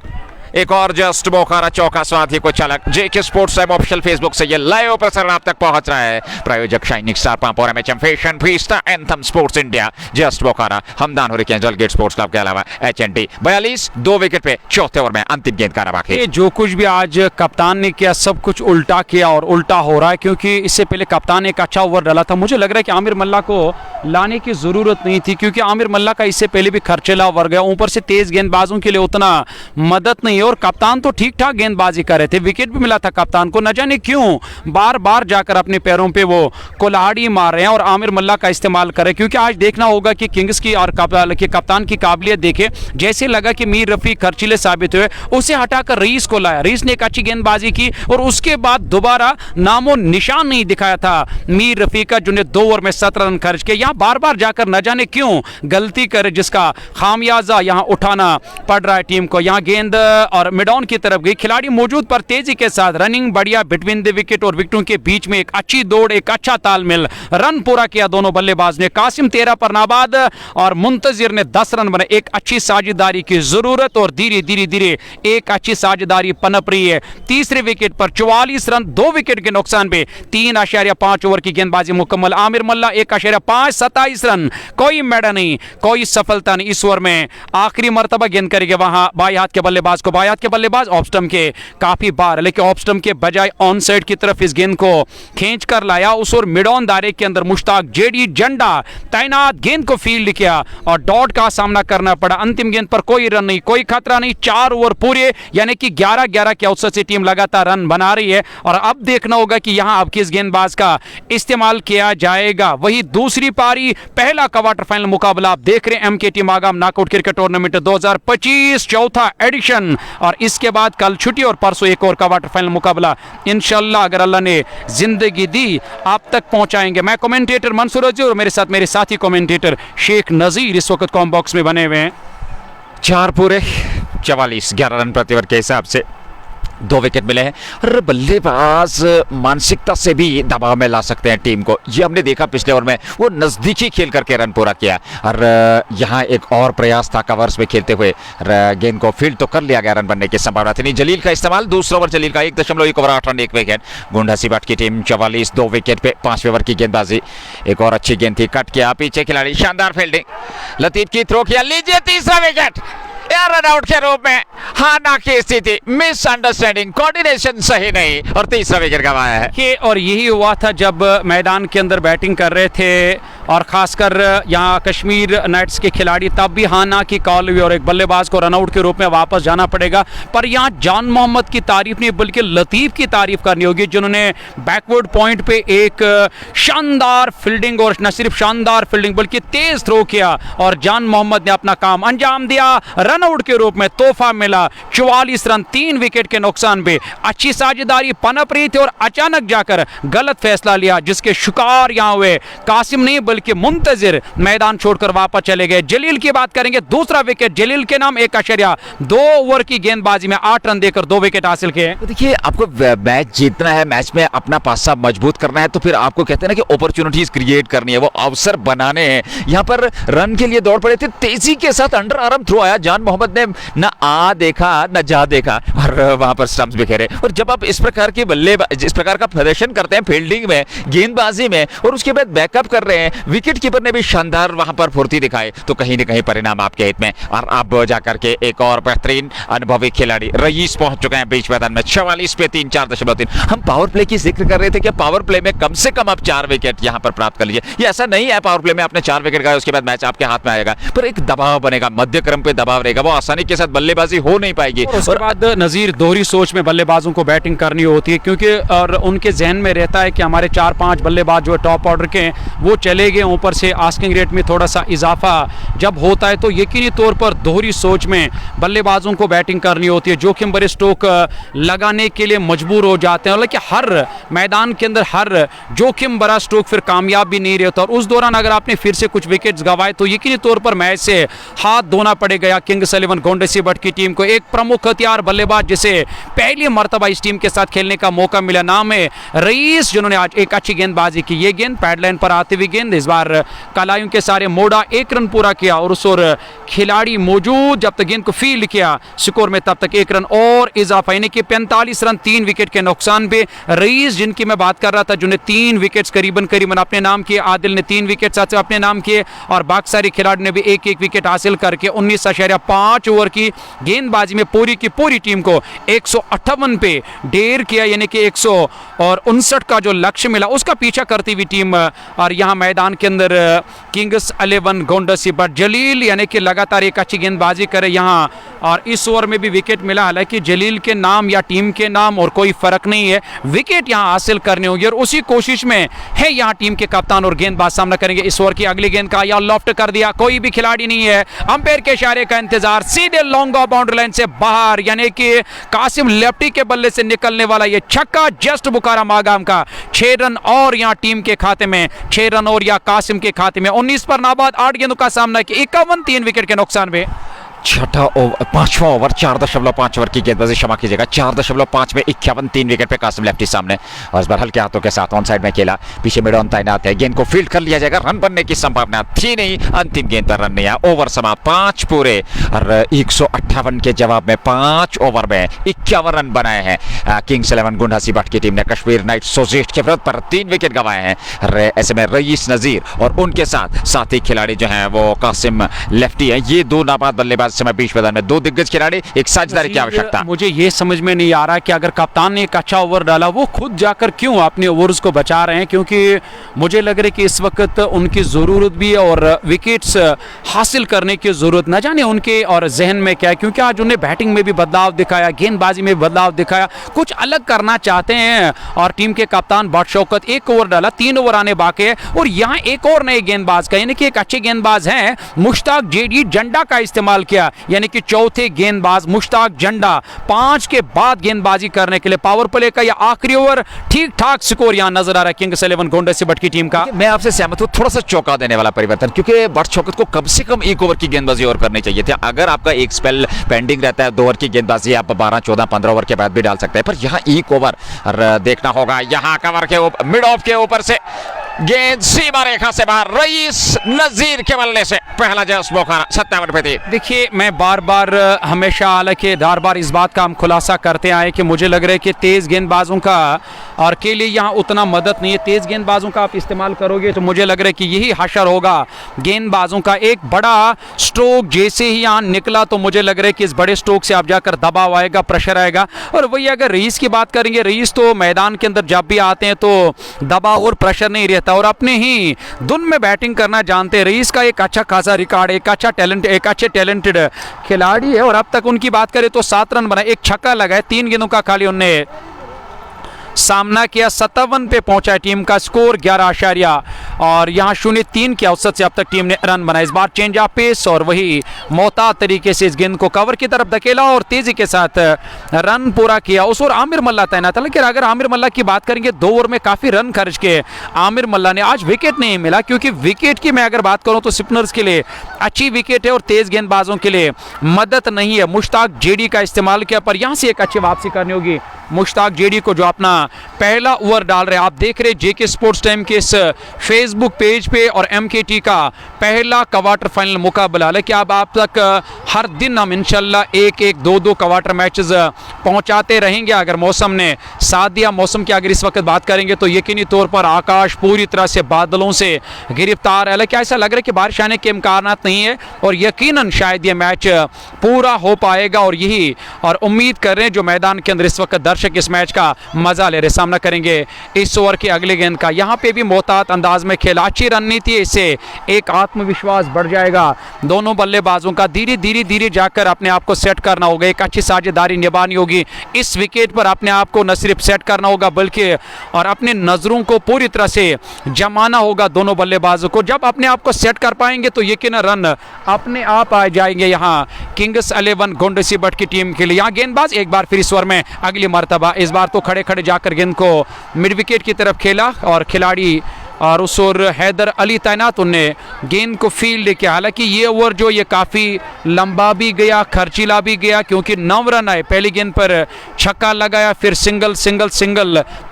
एक और जस्ट बोखारा चौका। स्वाद ही कुछ अलग। जेके स्पोर्ट्स टाइम ऑफिशियल फेसबुक से ये लाइव प्रसारण आप तक पहुंच रहा है। प्रायोजक शाइनिंग स्टार पंप और MHM fashion fiesta, anthem sports India, just Bokhara, Hamdan hurricane, जलगेट स्पोर्ट्स क्लब के अलावा एचएनटी। 42 2 विकेट पे चौथे ओवर में अंतिम गेंद का बाकी। जो कुछ भी आज कप्तान ने किया सब कुछ उल्टा किया और उल्टा हो रहा है, क्योंकि इससे पहले कप्तान ने एक अच्छा ओवर डाला था। मुझे लग रहा है कि आमिर मल्ला को लाने की जरूरत नहीं थी, क्योंकि आमिर मल्ला का इससे पहले भी खर्चेला ओवर गया, ऊपर से तेज गेंदबाजों के लिए उतना मदद नहीं है, और कप्तान तो ठीक ठाक गेंदबाजी कर रहे थे, विकेट भी मिला था कप्तान को। न जाने क्यों बार बार जाकर अपने पैरों पे वो कुल्हाड़ी मार रहे हैं और आमिर मल्ला का इस्तेमाल कर रहे हैं। क्योंकि आज देखना होगा कि किंग्स की और कप्तान की काबिलियत देखे। जैसे लगा कि मीर रफी खर्चीले साबित हुए, उसे हटाकर रईस को लाया, रईस ने एक अच्छी गेंदबाजी की और उसके बाद दोबारा नामो निशान नहीं दिखाया था मीर रफी का, जो ने 2 ओवर में 17 रन खर्च के। यहाँ बार बार जाकर न जाने क्यों गलती करे, जिसका खामियाजा यहाँ उठाना पड़ रहा है टीम को। यहाँ गेंद और मिडॉन की तरफ गई, खिलाड़ी मौजूद पर तेजी के साथ रनिंग बढ़िया बिटवीन द विकेट और विकेटों के बीच में एक अच्छी दौड़, एक अच्छा तालमेल, रन पूरा किया दोनों बल्लेबाज ने। कासिम 13 पर नाबाद और मुंतजिर ने 10 रन बने। एक अच्छी साझेदारी की जरूरत और धीरे धीरे धीरे एक अच्छी साझेदारी पनप रही है। तीसरे विकेट पर 44 रन 2 विकेट के नुकसान पे 3.5 ओवर की गेंदबाजी मुकम्मल। आमिर मल्ला 1.5 27 रन, कोई मैडा नहीं, कोई सफलता नहीं इस ओवर में। आखिरी मर्तबा गेंद करेंगे वहां बाई हाथ के बल्लेबाज को रुबायात के बल्लेबाज ऑफ स्टंप के काफी बार, लेकिन ऑफ स्टंप के बजाय ऑन साइड की तरफ इस गेंद को खींच कर लाया। उस और मिड ऑन दायरे के अंदर मुश्ताक जेडी जंडा तैनात, गेंद को फील्ड किया और डॉट का सामना करना पड़ा। अंतिम गेंद पर कोई रन नहीं, कोई खतरा नहीं। 4 ओवर पूरे, यानी कि 11-11 के औसत से टीम लगातार रन बना रही है और अब देखना होगा कि यहां अब किस गेंदबाज का इस्तेमाल किया जाएगा। वही दूसरी पारी, पहला क्वार्टर फाइनल मुकाबला आप देख रहे हैं MKT Magam knockout cricket tournament 2025 चौथा एडिशन, और इसके बाद कल छुट्टी और परसों एक और क्वार्टर फाइनल मुकाबला इंशाल्लाह अगर अल्लाह ने जिंदगी दी आप तक पहुंचाएंगे। मैं कमेंटेटर मंसूर अजहर और मेरे साथ मेरे साथी कमेंटेटर शेख नजीर इस वक्त कॉम बॉक्स में बने हुए हैं। 4 पूरे 44 11 रन प्रति ओवर के हिसाब से 2 विकेट मिले हैं और बल्लेबाज मानसिकता से भी दबाव में ला सकते हैं टीम को। ये हमने देखा पिछले ओवर में, वो नजदीकी खेल करके रन पूरा किया और यहाँ एक और प्रयास था कवर्स में खेलते हुए, गेंद को फील्ड तो कर लिया गया, रन बनने की संभावना थी नहीं। जलील का इस्तेमाल, दूसरा ओवर जलील का 1.1 ओवर 8 रन 1 विकेट। गुंडासी भट्ट की टीम 44 2 विकेट पे 5वें ओवर की गेंदबाजी। एक और अच्छी गेंद थी, कट किया पीछे खिलाड़ी, शानदार फील्डिंग, लतीफ की थ्रो किया, लीजिए तीसरा विकेट। रन आउट के रूप में हाना की स्थिति, मिसअंडरस्टैंडिंग, कोऑर्डिनेशन सही नहीं और तीसरा विकेट गंवाया है। और यही हुआ था जब मैदान के अंदर बैटिंग कर रहे थे और खासकर यहाँ कश्मीर नाइट्स के खिलाड़ी, तब भी हाना की कॉल हुई और एक बल्लेबाज को रनआउट के रूप में वापस जाना पड़ेगा। पर यहाँ जान मोहम्मद की तारीफ नहीं बल्कि लतीफ की तारीफ करनी होगी, जिन्होंने बैकवर्ड पॉइंट पे एक शानदार फील्डिंग, और न सिर्फ शानदार फील्डिंग बल्कि तेज थ्रो किया और जान मोहम्मद ने अपना काम अंजाम दिया। रनआउट के रूप में तोहफा मिला 44 रन 3 विकेट के नुकसान पे। अच्छी साझेदारी पनप रही थी और अचानक जाकर गलत फैसला लिया, जिसके शिकार यहाँ हुए कासिम नहीं बल्कि मुंतजिर मैदान छोड़कर वापस चले गए। जलील की बात करेंगे, दूसरा विकेट जलील के नाम 1.2 ओवर की गेंदबाजी में 8 रन देकर 2 विकेट हासिल किए। तो देखिए, आपको मैच जीतना है, मैच में अपना पासा मजबूत करना है, तो फिर आपको कहते हैं ना कि अपॉर्चुनिटीज क्रिएट करनी है, वो अवसर बनाने हैं। यहाँ पर रन के लिए दौड़ पड़े थे, तेजी के साथ अंडर आर्म थ्रो आया, जान मोहम्मद ने न आ देखा न जा देखा और वहां पर स्टंप्स बिखेरे। और जब आप इस प्रकार की बल्लेबाज, इस प्रकार का प्रदर्शन करते हैं फील्डिंग में, गेंदबाजी में, और उसके बाद बैकअप कर रहे हैं, विकेट कीपर ने भी शानदार वहां पर फुर्ती दिखाई, तो कहीं न कहीं परिणाम आपके हित में। और अब जाकर के एक और बेहतरीन अनुभवी खिलाड़ी रईस पहुंच चुके हैं बीच मैदान में, 44 पे 3 4.3। हम पावर प्ले की जिक्र कर रहे थे कि पावर प्ले में कम से कम आप 4 विकेट यहां पर प्राप्त कर लीजिए। ये ऐसा नहीं है पावर प्ले में आपने 4 विकेट गए उसके बाद मैच आपके हाथ में आएगा, पर एक दबाव बनेगा, मध्य क्रम पे दबाव रहेगा, वो आसानी के साथ बल्लेबाजी हो नहीं पाएगी। उसके बाद नजीर दोहरी सोच में बल्लेबाजों को बैटिंग करनी होती है, क्योंकि और उनके जहन में रहता है कि हमारे 4-5 बल्लेबाज जो टॉप ऑर्डर के वो चले गए, ऊपर से आस्किंग रेट में थोड़ा सा इजाफा जब होता है तो यकीनी तौर पर दोहरी सोच में बल्लेबाजों को बैटिंग करनी होती है, जोखिम भरे स्ट्रोक लगाने के लिए मजबूर हो जाते हैं। हालांकि हर मैदान के अंदर हर जोखिम भरा स्ट्रोक फिर कामयाब भी नहीं रहता, और उस दौरान अगर आपने फिर से कुछ विकेट्स गंवाए तो यकीनी तौर पर मैच से हाथ धोना पड़ेगा। किंग्स 11 गोंडसी भट्ट की टीम को एक प्रमुख हथियार बल्लेबाज जिसे पहली मर्तबा इस टीम के साथ खेलने का मौका मिला, नाम है रईस, जिन्होंने आज एक अच्छी गेंदबाजी की। ये गेंद पैडलाइन पर आती हुई गेंद, इस बार कलाइयों के सारे मोड़ा 1 रन पूरा किया और उस और खिलाड़ी मौजूद जब तक गेंद को फील्ड किया स्कोर में तब तक 1 रन और इजाफा, यानी कि 45 रन 3 विकेट के नुकसान पे। रईस जिनकी मैं बात कर रहा था, जिन्हें 3 विकेट करीबन अपने नाम किए, आदिल ने 3 विकेट अपने नाम किए और बाकी सारे खिलाड़ी ने भी 1-1 विकेट हासिल करके 19.5 ओवर की गेंदबाजी में पूरी की पूरी टीम को 158 पे ढेर किया, यानी कि 159 का जो लक्ष्य मिला उसका पीछा करती हुई टीम। और यहाँ मैदान के अंदर किंग्स 11 गोंडसी भट्ट जलील यानी कि लगातार एक अच्छी गेंदबाजी करे यहाँ, और इस ओवर में भी विकेट मिला। हालांकि जलील के नाम या टीम के नाम और कोई फर्क नहीं है, विकेट यहाँ हासिल करने होंगे और उसी कोशिश में है यहाँ टीम के कप्तान और गेंदबाज सामना करेंगे। इस ओवर की अगली गेंद का या लॉफ्ट कर दिया, कोई भी खिलाड़ी नहीं है, अंपायर के इशारे का इंतजार, सीधे लॉन्ग ऑफ बाउंड्री लाइन से बाहर, यानी कि कासिम लेफ्टी के बल्ले से निकलने वाला ये छक्का जस्ट बुखारा मागाम का 6 रन और यहाँ टीम के खाते में 6 रन और या कासिम के खाते में 19 पर नाबाद 8 गेंदों का सामना किया, 51 3 विकेट के नुकसान में। छठा ओवर 5वां ओवर 4.5 ओवर की गेंदबाजी, क्षमा कीजिएगा, 4.5 में 51 3 विकेट पे कासिम लेफ्टी सामने, और इस बार हल्के हाथों के साथ ऑन साइड में खेला, पीछे मिड ऑन तैनात है, गेंद को फील्ड कर लिया जाएगा, रन बनने की संभावना थी नहीं, अंतिम गेंद पर रन नहीं आया, ओवर समाप्त 5 पूरे और 158 के जवाब में 5 ओवर में 51 रन बनाए हैं किंग्स 11 गुंडासी भट्ट की टीम ने। कश्मीर नाइट्स सोजेट के विरुद्ध पर 3 विकेट गंवाए हैं। ऐसे में रईस नजीर और उनके साथ साथी खिलाड़ी जो हैं वो कासिम लेफ्टी है, ये 2 नाबाद बल्लेबाज समय बीच मैदान में 2 दिग्गज खिलाड़ी, एक साझेदारी की आवश्यकता। मुझे ये समझ में नहीं आ रहा कि अगर कप्तान ने एक अच्छा ओवर डाला, वो खुद जाकर क्यों अपने ओवर्स को बचा रहे हैं, क्योंकि मुझे लग रहा है कि इस वक्त उनकी ज़रूरत भी है और विकेट्स हासिल करने की ज़रूरत, न जाने उनके और जहन में क्या है, क्योंकि आज उन्हें बैटिंग में भी बदलाव दिखाया, गेंदबाजी में भी बदलाव दिखाया, कुछ अलग करना चाहते हैं। और टीम के कप्तान बट शौकत 1 ओवर डाला, 3 ओवर आने बाकी है और यहाँ एक और नए गेंदबाज का, यानी कि एक अच्छे गेंदबाज हैं मुश्ताक जेडी, जंडा का इस्तेमाल किया, यानी कि चौथे गेंदबाज मुश्ताक जंडा 5 के बाद गेंदबाजी करने के लिए पावर प्ले का यह आखिरी ओवर। ठीक ठाक स्कोर यहां नजर आ रहा है किंग्स 11 गोंडा से बट की टीम का। मैं आपसे सहमत हूं, थोड़ा सा चौंका देने वाला परिवर्तन, क्योंकि बट शौकत को कम से कम 1 ओवर की गेंदबाजी और करनी चाहिए थी। अगर आपका एक स्पेल पेंडिंग रहता है 2 ओवर की गेंदबाजी आप 12, 14, 15 ओवर के बाद भी डाल सकते हैं, पर यहाँ 1 ओवर देखना होगा। यहाँ कवर के ऊपर, मिड ऑफ के ऊपर से गेंद सीमा रेखा से बाहर, रईस नजीर के बल्ले से पहला जस्ट मौका 57 पे थी। देखिए, मैं बार बार हमेशा, हालांकि बार बार इस बात का हम खुलासा करते आए कि मुझे लग रहा है कि तेज़ गेंदबाजों का और के लिए यहाँ उतना मदद नहीं है। तेज़ गेंदबाजों का आप इस्तेमाल करोगे तो मुझे लग रहा है कि यही हशर होगा गेंदबाजों का। एक बड़ा स्ट्रोक जैसे ही यहाँ निकला तो मुझे लग रहा है कि इस बड़े स्ट्रोक से आप जाकर दबाव आएगा, प्रेशर आएगा। और वही अगर रईस की बात करेंगे, रईस तो मैदान के अंदर जब भी आते हैं तो दबाव और प्रेशर नहीं रहता और अपने ही धुन में बैटिंग करना जानते हैं। रईस का एक अच्छा खासा रिकॉर्ड, एक अच्छे टैलेंटेड खिलाड़ी है और अब तक उनकी बात करें तो 7 रन बनाए, एक छक्का लगाए, 3 गेंदों का खाली उन्हें सामना किया। 57 पे पहुंचा है टीम का स्कोर 11 और यहाँ 0.3 के औसत से अब तक टीम ने रन बनाए। इस बार चेंज ऑफ पेस और वही मोहतात तरीके से इस गेंद को कवर की तरफ धकेला और तेजी के साथ रन पूरा किया। उस ओर आमिर मल्ला तैनात है, लेकिन अगर आमिर मल्ला की बात करेंगे 2 ओवर में काफ़ी रन खर्च के आमिर मल्ला ने, आज विकेट नहीं मिला, क्योंकि विकेट की मैं अगर बात करूँ तो स्पिनर्स के लिए अच्छी विकेट है और तेज गेंदबाजों के लिए मदद नहीं है। मुश्ताक जेडी का इस्तेमाल किया, पर यहाँ से एक अच्छी वापसी करनी होगी मुश्ताक जेडी को, जो अपना पहला ओवर डाल रहे हैं। आप देख रहे जेके स्पोर्ट्स टाइम के इस फेसबुक पेज पे और एमकेटी का पहला क्वार्टर फाइनल मुकाबला, लेकिन अब आप तक हर दिन हम इंशाल्लाह 1-1, 2-2 क्वार्टर मैचेस पहुंचाते रहेंगे अगर मौसम ने साथ दिया। मौसम की अगर इस वक्त बात करेंगे तो यकीनी तौर पर आकाश पूरी तरह से बादलों से गिरफ्तार है, लेकिन ऐसा लग रहा है कि बारिश आने के इम्कानात नहीं है और यकीनन शायद ये मैच पूरा हो पाएगा और यही और उम्मीद कर रहे हैं जो मैदान के अंदर इस वक्त दर्शक इस मैच का मजा ले रहे। सामना करेंगे इस ओवर के अगले गेंद का, यहाँ पे भी मोहतात अंदाज में खेला, अच्छी रणनीति है, इससे एक आत्मविश्वास बढ़ जाएगा दोनों बल्लेबाजों का। धीरे जाकर अपने आप को सेट करना होगा, एक अच्छी साझेदारी निभानी होगी। इस विकेट पर अपने आप को न सिर्फ सेट करना होगा बल्कि और अपने नजरों को पूरी तरह से जमाना होगा दोनों बल्लेबाजों को। जब अपने आप को सेट कर पाएंगे तो यकीनन रन अपने आप आ जाएंगे यहाँ किंग्स 11 गोंडा से बट की टीम के लिए। यहाँ गेंदबाज एक बार फिर इस ओवर में अगली मर्तबा, इस बार तो खड़े जाकर गेंद को मिड विकेट की तरफ खेला और खिलाड़ी और उस ओर हैदर अली तैनात, उनने गेंद को फील्ड किया। हालांकि ये ओवर जो ये काफ़ी लंबा भी गया, खर्चीला भी गया, क्योंकि 9 रन आए। पहली गेंद पर छक्का लगाया, फिर सिंगल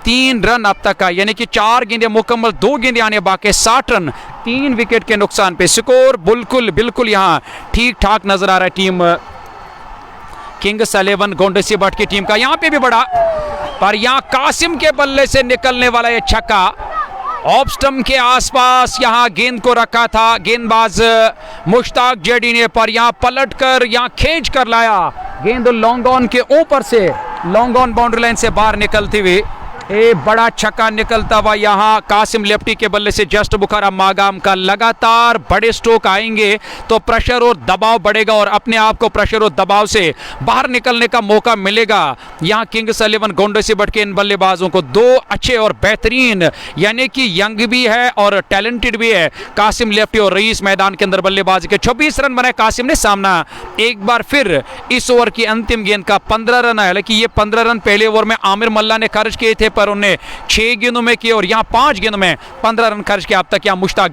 3 रन अब तक का, यानी कि 4 गेंदें मुकम्मल, 2 गेंदें आने बाकी, 60 रन 3 विकेट के नुकसान पे। स्कोर बिल्कुल यहाँ ठीक ठाक नजर आ रहा है टीम किंग्स 11 गोंडा से बट की टीम का। यहाँ पे भी बड़ा, पर यहाँ कासिम के बल्ले से निकलने वाला ये छक्का ऑफ स्टंप के आसपास यहाँ गेंद को रखा था गेंदबाज मुश्ताक जेडी ने, पर यहाँ पलटकर यहाँ खींच कर लाया गेंद लॉन्ग ऑन के ऊपर से, लॉन्ग ऑन बाउंड्री लाइन से बाहर निकलती हुई बड़ा छक्का निकलता हुआ यहाँ कासिम लेफ्टी के बल्ले से। जस्ट बुखारा मागाम का लगातार बड़े स्ट्रोक आएंगे तो प्रेशर और दबाव बढ़ेगा और अपने आप को प्रेशर और दबाव से बाहर निकलने का मौका मिलेगा। यहाँ किंग्स 11 गोंडा से बट के इन बल्लेबाजों को 2 अच्छे और बेहतरीन, यानी कि यंग भी है और टैलेंटेड भी है कासिम लेफ्टी और रईस मैदान के अंदर बल्लेबाजी के। 26 रन बनाए कासिम ने। सामना एक बार फिर इस ओवर की अंतिम गेंद का 15 रन आया, लेकिन ये 15 रन पहले ओवर में आमिर मल्ला ने खर्च किए थे, पर उन्हें 6 गेंदों में किए और यहाँ 5 गेंदों में 15 रन खर्च किया अब तक यहाँ मुश्ताक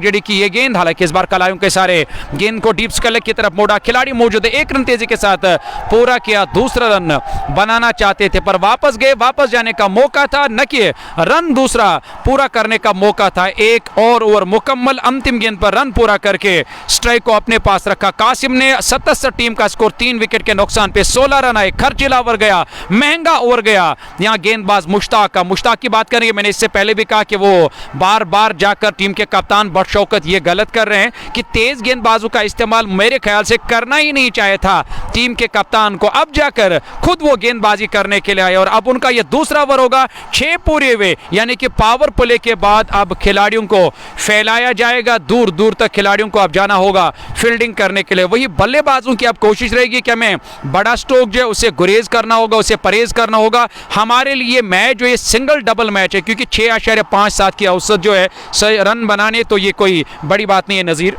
जेडी की ये गेंद। हालांकि इस बार कलायों के सारे गेंद को डीप स्कल की तरफ मोड़ा, खिलाड़ी मौजूद है, 1 रन तेजी के साथ पूरा किया। दूसरा रन बनाना चाहते थे पर वापस गए, वापस जाने का मौका था, न कि रन दूसरा पूरा करने का मौका था। एक और ओवर मुकम्मल, अंतिम गेंद पर रन पूरा करके स्ट्राइक को अपने पास रखा कासिम ने। 77 टीम का स्कोर, 3 विकेट के नुकसान पे 16 रन आए। खर्चीला ओवर गया, महंगा ओवर गया। यहाँ गेंदबाज मुश्ताक की बात करेंगे। मैंने इससे पहले भी कहा कि वो बार बार जाकर टीम के कप्तान बट शौकत ये गलत कर रहे हैं कि तेज गेंदबाजों का इस्तेमाल मेरे ख्याल से करना ही नहीं चाहिए था टीम के कप्तान को। अब जाकर खुद वो गेंदबाजी करने के लिए आए और अब उनका ये दूसरा ओवर होगा 6 पूरे हुए, यानी कि पावर प्ले के बाद अब खिलाड़ियों को फैलाया जाएगा, दूर दूर तक खिलाड़ियों को अब जाना होगा फील्डिंग करने के लिए। वही बल्लेबाजों की अब कोशिश रहेगी कि हमें बड़ा स्ट्रोक जो है उसे गुरेज करना होगा, उसे परहेज करना होगा। हमारे लिए मैच जो ये सिंगल डबल मैच है, क्योंकि 6.57 की औसत जो है रन बनाने, तो ये कोई बड़ी बात नहीं है नज़ीर।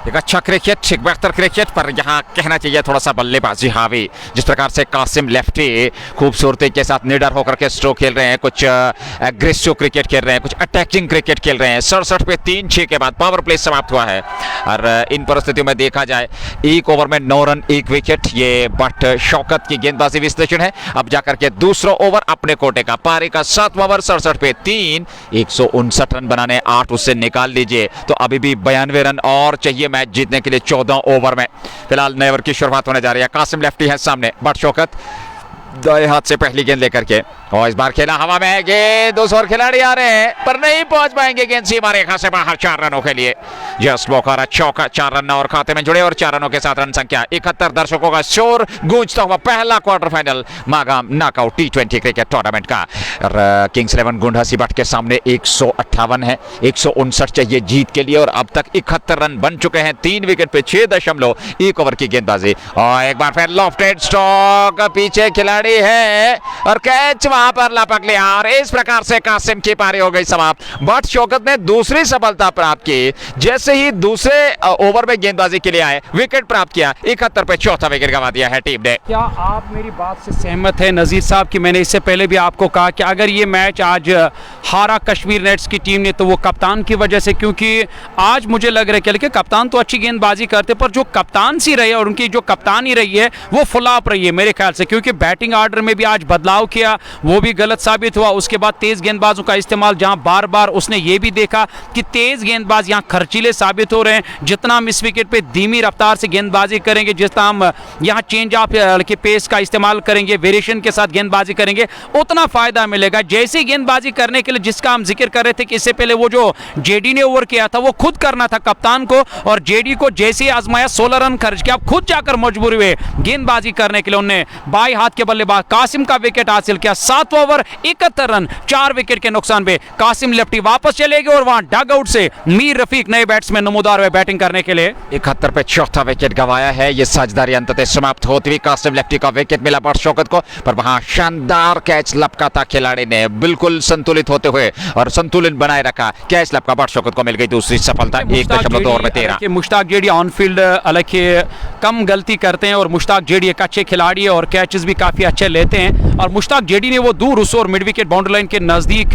एक अच्छा क्रिकेट, एक बेहतर क्रिकेट, पर यहाँ कहना चाहिए थोड़ा सा बल्लेबाजी हावी। जिस प्रकार से कासिम लेफ्टी खूबसूरती के साथ निडर होकर के स्ट्रोक खेल रहे हैं, कुछ एग्रेसिव क्रिकेट खेल रहे हैं, कुछ अटैकिंग क्रिकेट खेल रहे हैं। 67 पे 3-6 के बाद पावर प्ले समाप्त हुआ है और इन परिस्थितियों में देखा जाए 1 ओवर में 9 रन 1 विकेट, ये बट शौकत की गेंदबाजी विश्लेषण है। अब जाकर के दूसरा ओवर अपने कोटे का, पारी का 7वां ओवर, 67 पे 3, 159 रन बनाने, 8 उससे निकाल लीजिए तो अभी भी 92 रन और चाहिए मैच जीतने के लिए 14 ओवर में। फिलहाल नए ओवर की शुरुआत होने जा रही है। कासिम लेफ्टी है सामने, बट शौकत दाएं हाथ से पहली गेंद लेकर के, और इस बार खेला हवा में, गेंद 2 और खिलाड़ी आ रहे हैं पर नहीं पहुंच पाएंगे गेंद सीमा रेखा से बाहर 4 रनों के लिए। जस्ट बोकारा चौका, 4 रन और खाते में जुड़े और 4 रनों के साथ रन संख्या 71। दर्शकों का शोर गूंजता हुआ पहला quarter final Magam knockout T20 cricket tournament का। किंग्स 11 गुंडा सिबट के सामने 158 है, 159 चाहिए जीत के लिए और अब तक 71 रन बन चुके हैं। 3 विकेट पे 6.1 ओवर की गेंदबाजी और एक बार फिर लॉफ्टेड स्ट्रोक, पीछे खिलाड़ी है और कैच वहां पर लपक लिया और इस प्रकार से कासिम की पारी हो गई समाप्त। बट शौकत ने दूसरी सफलता प्राप्त की, जैसे ही दूसरे ओवर में गेंदबाजी के लिए आए, विकेट प्राप्त किया। 71 पे 4था विकेट गंवा दिया है टीम ने। क्या आप मेरी बात से सहमत हैं नज़ीर साहब कि मैंने इससे पहले भी आपको कहा कि अगर ये मैच आज हारा कश्मीर नेट्स की टीम ने तो वो कप्तान की वजह से, क्योंकि आज मुझे लग रहा है कि कप्तान तो अच्छी गेंदबाजी करते पर जो कप्तान सी रही है और उनकी जो कप्तानी रही है वो फ्लॉप रही है मेरे ख्याल से, क्योंकि बैटिंग आर्डर में भी आज बदलाव किया वो भी गलत साबित हुआ। उसके बाद तेज गेंदबाजों का इस्तेमाल, जहां बार बार उसने ये भी देखा कि तेज गेंदबाज यहां खर्चीले साबित हो रहे हैं। जितना हम इस विकेट पे धीमी रफ्तार से गेंदबाजी करेंगे, जितना हम यहां चेंज ऑफ के पेस का इस्तेमाल करेंगे, वेरिएशन के साथ गेंदबाजी करेंगे, उतना फायदा मिलेगा। जैसी गेंदबाजी करने के लिए जिसका हम जिक्र कर रहे थे कि इससे पहले वो जो जेडी ने ओवर किया था वो खुद करना था कप्तान को, और जेडी को जैसे ही आजमाया 16 रन खर्च किया, खुद जाकर मजबूर हुए गेंदबाजी करने के लिए। उन्होंने बाई हाथ के बल्लेबाज कासिम का विकेट हासिल किया। 7वां ओवर 71 रन 4 विकेट के नुकसान पे कासिम लेफ्टी वापस चले गए और वहां डग आउट से मीर रफीक नए बैट्समैन नमूदार हुए बैटिंग करने के लिए। 71 पे 4था विकेट गंवाया है। ये साझेदारी अंततः समाप्त होती हुई कासिम लेफ्टी का विकेट मिला बट शौकत को, पर वहां शानदार कैच लपका था, खिलाड़ी ने बिल्कुल संतुलित होते हुए और संतुलन बनाए रखा, कैच लपका बट शौकत को मिल गई दूसरी सफलता। 1.2 ओवर में 13। मुश्ताक जेडी ऑन फील्ड हालांकि कम गलती करते हैं और मुश्ताक जेडी एक अच्छे खिलाड़ी है और कैचेस भी काफी अच्छे लेते हैं, और मुश्ताक जेडी ने वो दूर उस और मिड विकेट बाउंड्री लाइन के नजदीक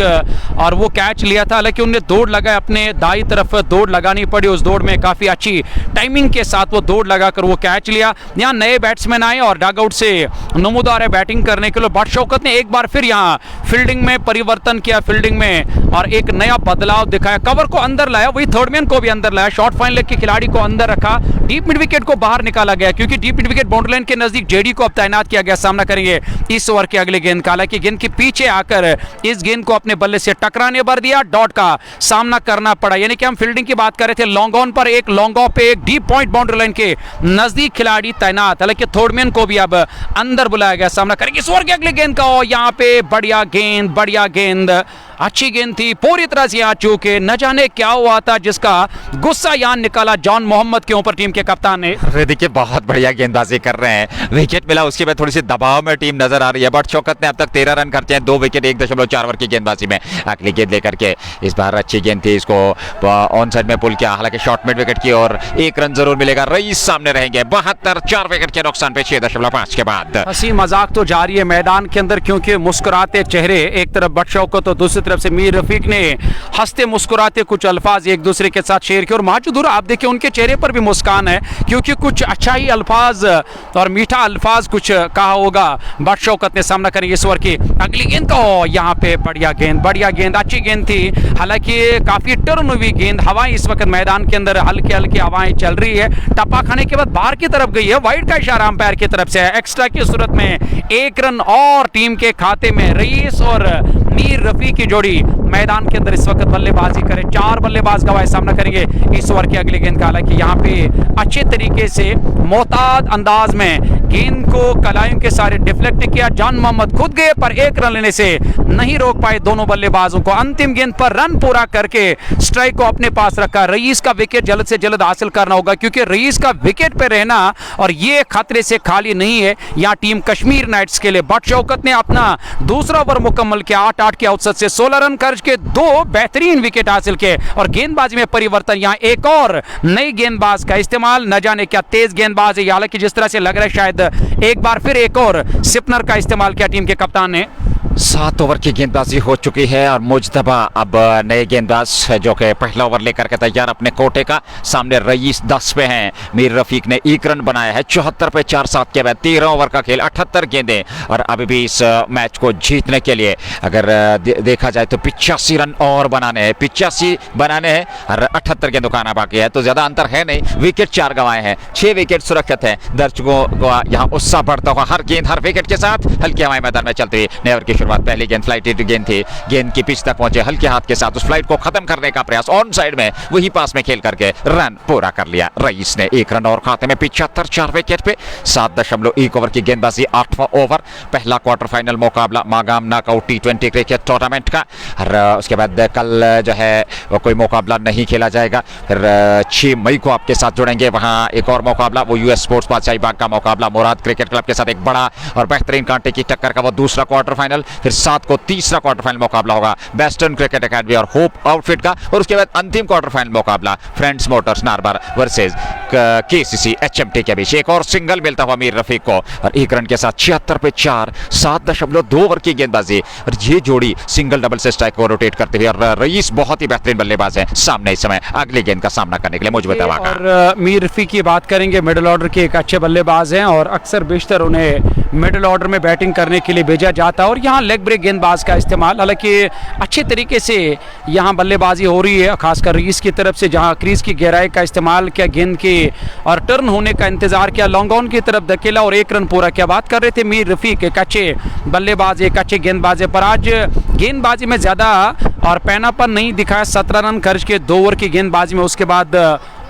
और वो कैच लिया था। हालांकि उन्हें दौड़ लगाए, अपने दाई तरफ दौड़ लगानी पड़ी, उस दौड़ में काफी अच्छी टाइमिंग के साथ वो दौड़ लगाकर वो कैच लिया। यहाँ नए बैट्समैन आए और डग आउट से नमूदार है बैटिंग करने के लिए। बट शौकत ने एक बार फिर यहाँ फील्डिंग में परिवर्तन किया, फील्डिंग में और एक नया बदलाव दिखाया, कवर को अंदर लाया, वही थर्डमैन को भी अंदर लाया, शॉर्ट फाइन लेग के खिलाड़ी को अंदर रखा, डीप मिड विकेट को बाहर निकाला गया, क्योंकि deep mid wicket boundary line के नजदीक जेडी को अब तैनात किया गया। सामना करेंगे इस ओवर के अगले गेंद का, हालांकि गेंद के पीछे आकर इस गेंद को अपने बल्ले से टकराने भर दिया, डॉट का सामना करना पड़ा। यानी कि हम फील्डिंग की बात कर रहे थे, लॉन्ग ऑन पर एक लॉन्ग ऑफ पे एक डीप पॉइंट बाउंड्री लाइन के नजदीक खिलाड़ी तैनात, हालांकि थर्डमैन को भी अब अंदर बुलाया गया। सामना करेंगे इस ओवर के अगले गेंद का, और यहाँ पे बढ़िया गेंद अच्छी गेंद थी, पूरी तरह से यहाँ चूके, न जाने क्या हुआ था जिसका गुस्सा यहाँ निकाला जॉन मोहम्मद के ऊपर टीम के कप्तान ने। देखिए बहुत बढ़िया गेंदबाजी कर रहे हैं, विकेट मिला, उसके बाद थोड़ी सी दबाव में टीम नजर आ रही है। बट शौकत ने अब तक 13 रन खर्चे हैं, 2 विकेट 1.4 ओवर की गेंदबाजी में। अगली गेंद लेकर के इस बार अच्छी गेंद थी, इसको ऑन साइड में पुल किया, हालांकि शॉर्ट मिड विकेट की और 1 रन जरूर मिलेगा। रईस सामने रहेंगे 72, 4 विकेट के नुकसान पे 6.5 के बाद। हंसी मजाक तो जारी है मैदान के अंदर, क्योंकि मुस्कुराते चेहरे एक तरफ बट शौकत तो दूसरी तरफ से मीर रफीक ने हंसते मुस्कुराते कुछ अल्फाज एक दूसरे के साथ शेयर किए। और माजूदुर आप देखिए उनके चेहरे पर भी मुस्कान है, क्योंकि कुछ अच्छा ही अल्फाज और मीठा अल्फाज कुछ कहा होगा। बट शौकत ने सामना करेंगे इस ओवर की अगली गेंद का। यहाँ पे बढ़िया गेंद, अच्छी गेंद थी। हालांकि काफी टर्न हुई गेंद, हवाएं इस वक्त मैदान के अंदर हल्की हल्की हवाएं चल रही है। टप्पा खाने के बाद बाहर की तरफ गई है, वाइड का इशारा अंपायर की तरफ से है। एक्स्ट्रा की सूरत में 1 रन और टीम के खाते में। रईस और मीर रफीक की जोड़ी मैदान के अंदर इस वक्त बल्लेबाजी करे। 4 बल्लेबाज गवाए सामना करेंगे इस ओवर की अगली गेंद का। हालांकि यहाँ पे अच्छे तरीके से मोहताज अंदाज में गेंद को कलाइयों के सारे डिफ्लेक्ट किया। जान मोहम्मद खुद गए पर 1 रन लेने से नहीं रोक पाए दोनों बल्लेबाजों को। अंतिम गेंद पर रन पूरा करके स्ट्राइक को अपने पास रखा। रईस का विकेट जल्द से जल्द हासिल करना होगा, क्योंकि रईस का विकेट पे रहना और ये खतरे से खाली नहीं है यहाँ टीम कश्मीर नाइट्स के लिए। बट शौकत ने अपना दूसरा ओवर मुकम्मल किया। 8 के औसत से 16 रन खर्च के 2 बेहतरीन विकेट हासिल किए। और गेंदबाजी में परिवर्तन, यहाँ एक और नई गेंदबाज का इस्तेमाल। न जाने क्या तेज गेंदबाज है, हालांकि जिस तरह से लग रहा है शायद एक बार फिर एक और स्पिनर का इस्तेमाल किया टीम के कप्तान ने। 7 ओवर की गेंदबाजी हो चुकी है और मुजतबा अब नए गेंदबाज जो कि पहला ओवर लेकर के तैयार अपने कोटे का। सामने रईस 10 पे हैं, मीर रफीक ने 1 रन बनाया है। 74 पे 4 7 के बाद 13 ओवर का खेल, 78 गेंदें। और अभी भी इस मैच को जीतने के लिए अगर देखा जाए तो 85 रन और बनाने हैं, 85 बनाने हैं और 78 गेंदों का आना बाकी है। तो ज्यादा अंतर है नहीं। विकेट 4 गंवाए हैं, 6 विकेट सुरक्षित है। दर्शकों को यहाँ उत्साह बढ़ता हुआ हर गेंद हर विकेट के साथ हल्की हवाएं मैदान में चलती हुई। नए ओवर की शुरुआत, पहली गेंद फ्लाइट गेंद थी, गेंद की पिच तक पहुंचे, हल्के हाथ के साथ उस फ्लाइट को खत्म करने का प्रयास, ऑन साइड में वही पास में खेल करके रन पूरा कर लिया। रईस ने 1 रन और खाते में 75, 4 विकेट पे 7.1 ओवर की गेंदबाजी। 8वां ओवर, पहला क्वार्टर फाइनल मुकाबला Magam knockout T20 cricket tournament का। और उसके बाद कल जो है वो कोई मुकाबला नहीं खेला जाएगा। फिर 6 मई को आपके साथ जुड़ेंगे, वहां एक और मुकाबला, वो US स्पोर्ट्स बादशाही बाग का मुकाबला मुराद क्रिकेट क्लब के साथ एक बड़ा और बेहतरीन कांटे की टक्कर का वो दूसरा क्वार्टर फाइनल। फिर 7 को तीसरा क्वार्टर फाइनल मुकाबला होगा वेस्टर्न क्रिकेट एकेडमी और होप आउटफिट का। और उसके बाद अंतिम क्वार्टर फाइनल मुकाबला फ्रेंड्स मोटर्स नारबर वर्सेस KCC HMT के बीच। एक और सिंगल मिलता हुआ मीर रफीक को और 1 रन के साथ 76 पे 4, 7.2 ओवर की गेंदबाजी। और ये जोड़ी सिंगल डबल से स्ट्राइक को रोटेट करते हुए। और रईस बहुत ही बेहतरीन बल्लेबाज है सामने इस समय अगली गेंद का सामना करने के लिए मुझे बतावा। और मीर रफीक की बात करेंगे, मिडिल ऑर्डर के एक अच्छे बल्लेबाज हैं और अक्सर बेशतर उन्हें मिडिल ऑर्डर में बैटिंग करने के लिए भेजा जाता है। और यहाँ लेग ब्रेक गेंदबाज का इस्तेमाल, हालांकि अच्छे तरीके से यहाँ बल्लेबाजी हो रही है, खासकर रईस की तरफ से, जहाँ क्रीज की गहराई का इस्तेमाल किया, गेंद के और टर्न होने का इंतजार किया, लॉन्ग ऑन की तरफ धकेला और 1 रन पूरा किया। बात कर रहे थे मीर रफीक एक अच्छे बल्लेबाज, एक अच्छे गेंदबाज है, पर आज गेंदबाजी में ज्यादा और पैनापन नहीं दिखाया। 17 रन खर्च के 2 ओवर की गेंदबाजी में, उसके बाद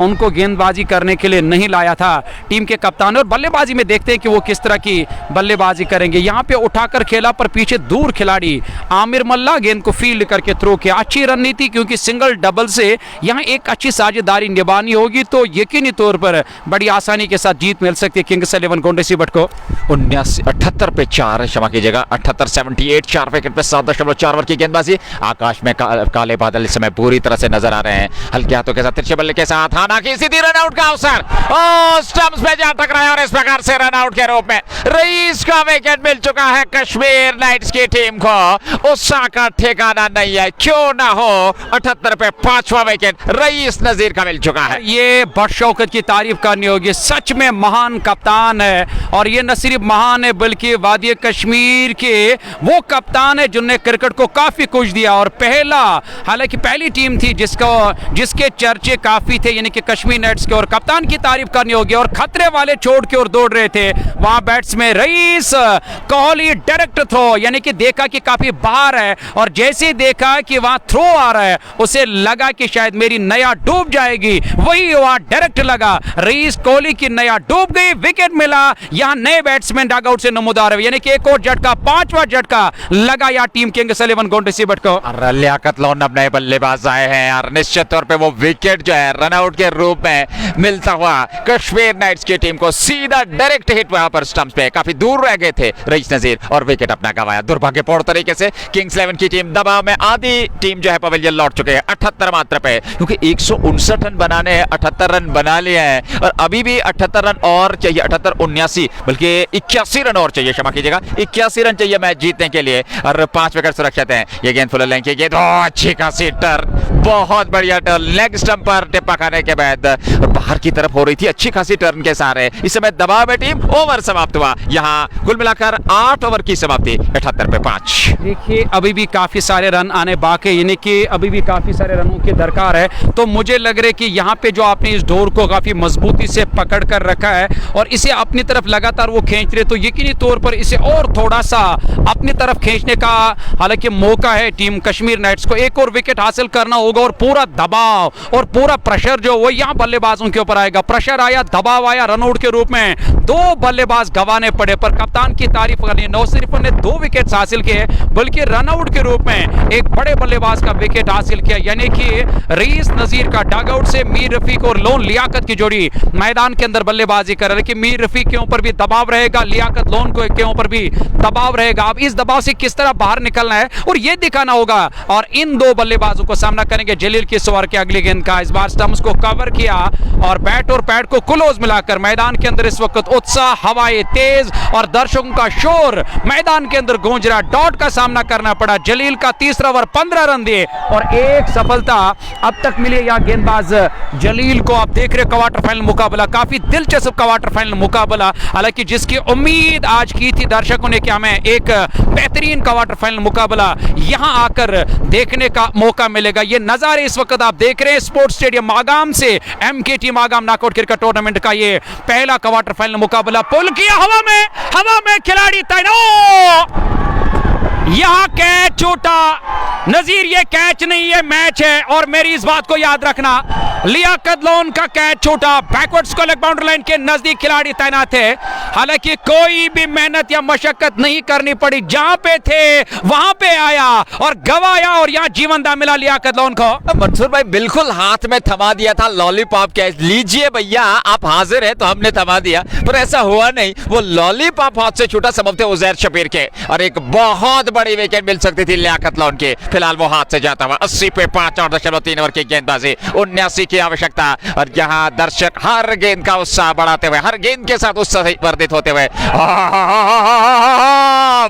उनको गेंदबाजी करने के लिए नहीं लाया था टीम के कप्तान। और बल्लेबाजी में देखते हैं कि वो किस तरह की बल्लेबाजी करेंगे। यहाँ पे उठाकर खेला पर पीछे दूर खिलाड़ी आमिर मल्ला गेंद को फील्ड करके थ्रो किया। अच्छी रणनीति, क्योंकि सिंगल डबल से यहाँ एक अच्छी साझेदारी निभानी होगी तो यकीनी तौर पर बड़ी आसानी के साथ जीत मिल सकती है किंग्स 11 गोंडे सीबट को। 78 पे 4, क्षमा कीजिएगा 78, 78, 4 विकेट पे 7.4 ओवर की गेंदबाजी। आकाश में काले बादल इस समय पूरी तरह से नजर आ रहे हैं, हल्के हाथों के साथ तिरछे बल्ले के साथ हाना की सीधी रन आउट का अवसर, स्टंप्स पे जा टकराया और इस प्रकार से रन आउट के रूप में रईस का विकेट मिल चुका है कश्मीर नाइट्स की टीम को। उत्साह का ठिकाना नहीं है, क्यों ना हो। 78 पे 5वां विकेट रईस नजीर का मिल चुका है। ये बदशौकत की तारीफ करनी होगी, सच में महान कप्तान है। और ये न सिर्फ महान है बल्कि वादी कश्मीर के वो कप्तान है जिन्होंने क्रिकेट को काफी कुछ दिया। और हालांकि पहली टीम थी जिसके चर्चे काफी थे, यानी कि कश्मीर नाइट्स के। और कप्तान की तारीफ करनी होगी। और खतरे वाले छोड़ के और दौड़ रहे थे वहां batsman rice, Kohli direct throw, यानी कि देखा कि काफी बाहर है और जैसे देखा कि वहां थ्रो आ रहा है उसे लगा कि शायद मेरी नया डूब जाएगी, वही वहां डायरेक्ट लगा रईस कोहली की नया डूब गई, विकेट मिला। यहां नए बैट्समैन डगआउट से नमूदार है, यानी कि एक और झटका, 5वां झटका लगा या टीम किंग्स 11 गोंडे सीबट को। लियाकत लोन अब नए बल्लेबाज आए हैं और निश्चित तौर पे वो विकेट जो है रन आउट के रूप में मिलता हुआ कश्मीर नाइट्स की टीम को सीधा डायरेक्ट हिट वहां पर स्टंप्स पे, काफी दूर रह गए थे रईस नजीर और विकेट अपना गंवाया दुर्भाग्यपूर्ण तरीके से। किंग्स 11 की टीम दबाव में, आधी टीम जो है पवेलियन लौट चुके हैं 78 मात्र पे, क्योंकि 159 रन बनाने हैं, 78 रन बना लिए हैं और अभी भी 78 रन और चाहिए, 78 79 बल्कि 81 रन और चाहिए, क्षमा कीजिएगा 81 रन चाहिए मैच जीतने के लिए और 5 विकेट सुरक्षित हैं। ये गेंद फुल लेंगे, गेंद अच्छी खासी टर्न, बहुत बढ़िया टर्न, लेग स्टंप पर टिप्पा खाने के बाद बाहर की तरफ हो रही थी अच्छी खासी टर्न के सहारे। इस समय दबाव में टीम, ओवर समाप्त हुआ, यहां कुल मिलाकर 8 ओवर की समाप्ति 78 पे 5। देखिए अभी भी काफ़ी सारे रन आने बाकी, यानी कि अभी भी काफ़ी सारे रनों की दरकार है। तो मुझे लग रहा है कि यहाँ पे जो आपने इस डोर को काफ़ी मजबूती से पकड़ कर रखा है और इसे अपनी तरफ लगातार वो खींच रहे, तो यकीनी तौर पर इसे और थोड़ा सा अपनी तरफ खींचने का हालांकि मौका है टीम कश्मीर नाइट्स को। एक और विकेट हासिल करना होगा और पूरा दबाव और पूरा प्रेशर जो वो यहाँ बल्लेबाजों के ऊपर आएगा। प्रेशर आया, दबाव आया, रनआउट के रूप में 2 बल्लेबाज गंवाने पड़े, पर कप्तान की तारीफ करनी, नौ सिर्फ ने 2 विकेट हासिल किए बल्कि रनआउट के रूप में एक बड़े बल्लेबाज का विकेट हासिल किया, यानी कि रईस नजीर का डगआउट से मीर रफीक और लोन लियाकत की जोड़ी मैदान के अंदर बल्लेबाजी कर रही है कि मीर रफीक के ऊपर भी दबाव रहेगा, लियाकत लोन के ऊपर भी दबाव रहेगा। अब इस दबाव से किस तरह बाहर निकलना है और यह दिखाना होगा और इन 2 बल्लेबाजों को सामना करेंगे जलील की सवार के अगली गेंद का। इस बार स्टंप्स को कवर किया और बैट और पैड को क्लोज मिलाकर मैदान के अंदर इस वक्त उत्साह, हवाएं तेज और दर्शकों का शोर मैदान के अंदर गूंज रहा। डॉट का सामना करना पड़ा, जलील का तीसरा ओवर 15 रन दिए और एक सफलता अब तक मिली या गेंदबाज जलील को। आप देख रहे क्वार्टर फाइनल मुकाबला, काफी दिलचस्प क्वार्टर फाइनल मुकाबला, हालांकि जिसकी उम्मीद आज की थी दर्शकों ने कि हमें एक बेहतरीन क्वार्टर फाइनल मुकाबला यहां आकर देखने का मौका मिलेगा। ये नजारे इस वक्त आप देख रहे हैं स्पोर्ट्स स्टेडियम मागाम से, MKT Magam knockout cricket tournament का ये पहला क्वार्टर फाइनल मुकाबला। पुल किया हवा में खिलाड़ी तैनात, यहां कैच छूटा नजीर, ये कैच नहीं है मैच है और मेरी इस बात को याद रखना, लियाकत लोन का कैच छूटा, बैकवर्ड्स को लेग बाउंड्री लाइन के नजदीक खिलाड़ी तैनात है। हालांकि कोई भी मेहनत या मशक्कत नहीं करनी पड़ी, जहां पे थे वहां पे आया और गवाया और यहां जीवनदान मिला लियाकत लोन को। मंसूर भाई बिल्कुल हाथ में थमा दिया था लॉलीपॉप, कैच लीजिए भैया आप हाजिर है तो हमने थमा दिया, पर ऐसा हुआ नहीं, वो लॉलीपॉप हाथ से छूटा सबब थे उजैर शबीर के और एक बहुत बड़ी विकेट मिल सकती थी लियाकत लोन के। फिलहाल वो हाथ से जाता हुआ 80 पे 5 और 3 ओवर की गेंदबाजी, 79 की आवश्यकता और यहाँ दर्शक हर गेंद का उत्साह बढ़ाते हुए, हर गेंद के साथ उत्साह वर्धित होते हुए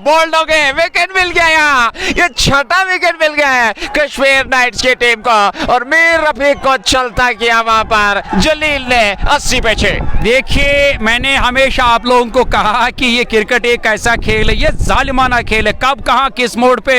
बोल्ड हो गए, विकेट मिल गया, यहाँ ये 6ठा विकेट मिल गया है कश्मीर नाइट्स की टीम को और मीर रफीक को चलता किया वहां पर जलील ने 80 पे 6। देखिए मैंने हमेशा आप लोगों को कहा कि ये क्रिकेट एक ऐसा खेल है, ये जालिमाना खेल है, कब कहां किस मोड़ पे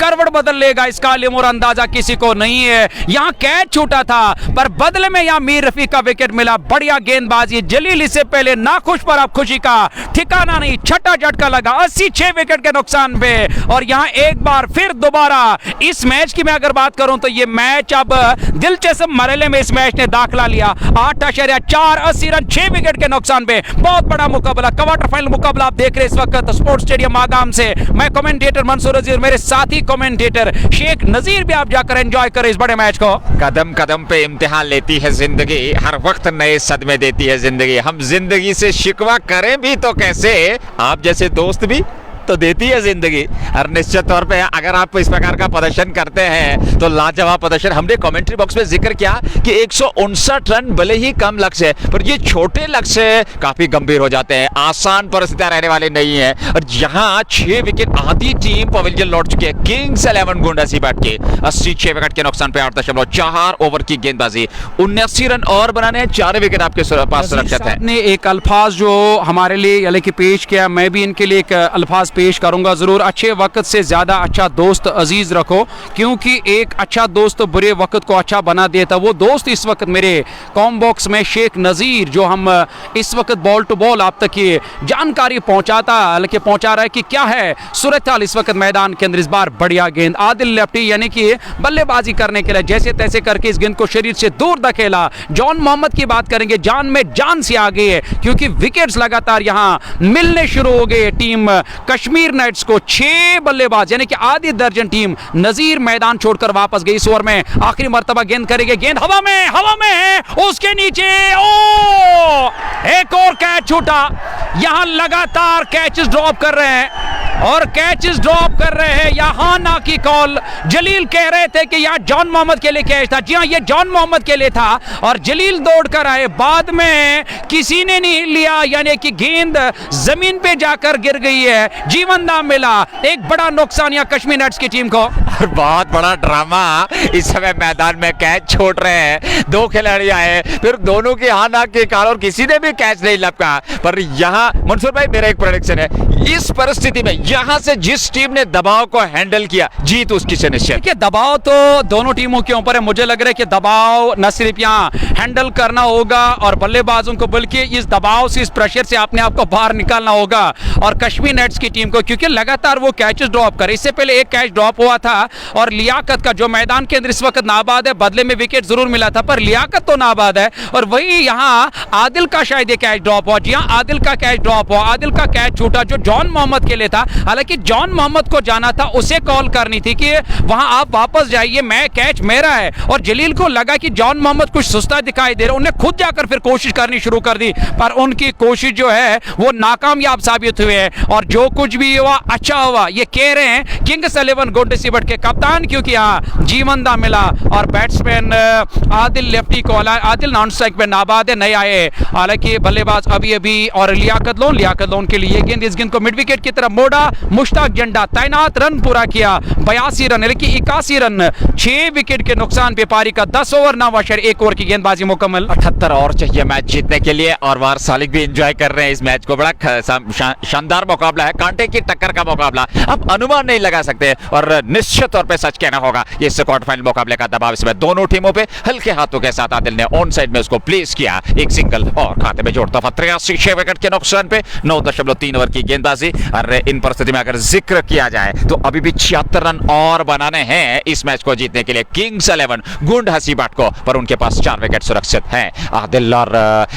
करवट बदल लेगा इसका इल्म और अंदाजा किसी को नहीं है। यहाँ कैच छूटा था पर बदले में यहाँ मीर रफीक का विकेट मिला, बढ़िया गेंदबाजी जलील, इससे पहले नाखुश पर अब खुशी का ठिकाना नहीं, 6ठा झटका लगा 86 विकेट के नुकसान पे और यहाँ एक बार फिर दोबारा इस मैच की मैं अगर बात करूं तो ये मैच अब दिलचस्प मरहले में इस मैच ने दाखिला लिया। 8.4 80 रन 6 विकेट के नुकसान पे बहुत बड़ा मुकाबला, क्वार्टर फाइनल मुकाबला आप देख रहे हैं इस वक्त स्पोर्ट्स स्टेडियम मागाम से। मैं कमेंटेटर मंसूर नजीर, मेरे साथी कमेंटेटर शेख नजीर भी आप जाकर एंजॉय करें इस बड़े मैच को। कदम कदम पे इम्तिहान लेती है जिंदगी, हर वक्त नए सदमे देती है जिंदगी, हम जिंदगी से शिकवा करें भी तो कैसे, आप जैसे दोस्त भी तो देती है जिंदगी। और निश्चित तौर पे अगर आप इस प्रकार का प्रदर्शन करते हैं तो लाजवाब प्रदर्शन, हमने कमेंट्री बॉक्स में जिक्र किया कि 159 रन भले ही कम लक्ष्य है पर ये छोटे लक्ष्य काफी गंभीर हो जाते हैं, आसान परिस्थितियां रहने वाली नहीं है। और यहाँ 6 विकेट आधी टीम पवेलियन लौट चुकी है, किंग्स 11 गुंडा सी बैट के 86 विकेट के नुकसान पे 8.4 ओवर की गेंदबाजी, 79 रन और बनाने 4 विकेट आपके पास सुरक्षित है। ने एक अल्फाज जो हमारे लिए यानी कि पेश किया, मैं भी इनके लिए एक अल्फाज पेश करूंगा जरूर, अच्छे वक्त से ज्यादा अच्छा दोस्त अजीज रखो, क्योंकि एक अच्छा दोस्त बुरे वक्त को अच्छा बना देता। वो दोस्त इस वक्त मेरे कॉम बॉक्स में शेख नजीर, जो हम इस वक्त बॉल टू बॉल आप तक ये जानकारी पहुंचा रहा है कि क्या है सूरत हाल इस वक्त मैदान के अंदर। इस बार बढ़िया गेंद, आदिल लेफ्टी यानी कि बल्लेबाजी करने के लिए जैसे तैसे करके इस गेंद को शरीर से दूर धकेला। जॉन मोहम्मद की बात करेंगे, जान में जान से आ गई है क्योंकि विकेट्स लगातार यहां मिलने शुरू हो गए टीम कश्मीर नाइट्स को 6 बल्लेबाज यानी कि आधी दर्जन टीम नजीर मैदान छोड़कर वापस गई। इस ओवर में आखिरी मर्तबा गेंद करेंगे, गेंद हवा में है, उसके नीचे ओ एक और कैच छूटा। यहां लगातार कैचेस ड्रॉप कर रहे हैं और कैचेस ड्रॉप कर रहे हैं। यहां ना की कॉल, जलील कह रहे थे कि यहां जॉन मोहम्मद के लिए कैच था। जी हां, ये जॉन मोहम्मद के लिए था और जलील दौड़कर आए, बाद में किसी ने नहीं लिया, यानी कि गेंद जमीन पे जाकर गिर गई है। जीवन दाम मिला, एक बड़ा नुकसान यहां कश्मीर नाइट्स की टीम को। और बहुत बड़ा ड्रामा इस समय मैदान में, कैच छोड़ रहे हैं, 2 खिलाड़ी आए, फिर दोनों की हाथ नाक के कारण और किसी ने भी कैच नहीं लपका। पर यहां मंसूर भाई, मेरा एक प्रेडिक्शन है, इस परिस्थिति में यहां से जिस टीम ने दबाव को हैंडल किया, जीत उसकी सुनिश्चित। देखिए, दबाव तो दोनों टीमों के ऊपर है। मुझे लग रहा है कि दबाव न सिर्फ यहाँ हैंडल करना होगा और बल्लेबाजों को, बल्कि इस दबाव से, इस प्रेशर से अपने आप को बाहर निकालना होगा और कश्मीर नाइट्स की टीम को, क्योंकि लगातार वो कैचेस ड्रॉप करे। इससे पहले एक कैच ड्रॉप हुआ था और लियाकत का, जो मैदान के अंदर इस वक्त नाबाद है, बदले में विकेट जरूर मिला था, पर लियाकत तो नाबाद है। और वही यहाँ आदिल का शायद ये कैच ड्रॉप हुआ। जी हाँ, आदिल का कैच ड्रॉप हुआ, आदिल का कैच छूटा जो जॉन मोहम्मद के लिए था। हालांकि जॉन मोहम्मद को जाना था, उसे कॉल करनी थी कि वहां आप वापस जाइए, मैं कैच मेरा है। और जलील को लगा कि जॉन मोहम्मद कुछ सुस्ता दिखाई दे रहा, उन्हें खुद जाकर फिर कोशिश करनी शुरू कर दी, पर उनकी कोशिश जो है वो नाकामयाब साबित हुई है। और जो कुछ भी हुआ अच्छा हुआ, ये कह रहे हैं किंग्स 11 गुड सिबट के कप्तान, क्योंकि यहाँ जीवन दा मिला और बैट्समैन आदिल लेफ्टी को, आदिल नॉन स्ट्राइक पे नाबाद है, नए आए। हालांकि बल्लेबाज अभी अभी और लियाकत लोन के लिए गेंद, इस गेंद को मिड विकेट की तरफ मोड़ा, मुश्ताक जंडा तैनात, रन पूरा किया 82 रन, यानी कि 81 रन, 6 विकेट के नुकसान पे पारी का 10 ओवर 9 अशर 1 ओवर की गेंदबाजी मुकम्मल। 78 और चाहिए मैच जीतने के लिए और वार सालिक भी एंजॉय कर रहे हैं इस मैच को। बड़ा शानदार मुकाबला है, कांटे की टक्कर का मुकाबला, अब अनुमान नहीं लगा सकते और निश्चित तौर पे सच कहना होगा ये क्वार्टर फाइनल मुकाबले का दबाव इसमें दोनों टीमों पे हल्के हाथों के साथ आदिल ने ऑन साइड में उसको प्लेस किया, एक सिंगल और खाते में जोड़ता था 83 विकेट के नुकसान पे 9.3 ओवर की गेंदबाजी। और इन परिस्थिति में अगर जिक्र किया जाए तो अभी भी 76 रन और बनाने हैं इस मैच को जीतने के लिए किंग्स 11 गुंड हसीबाट को, पर उनके पास 4 विकेट सुरक्षित हैं। आदिल और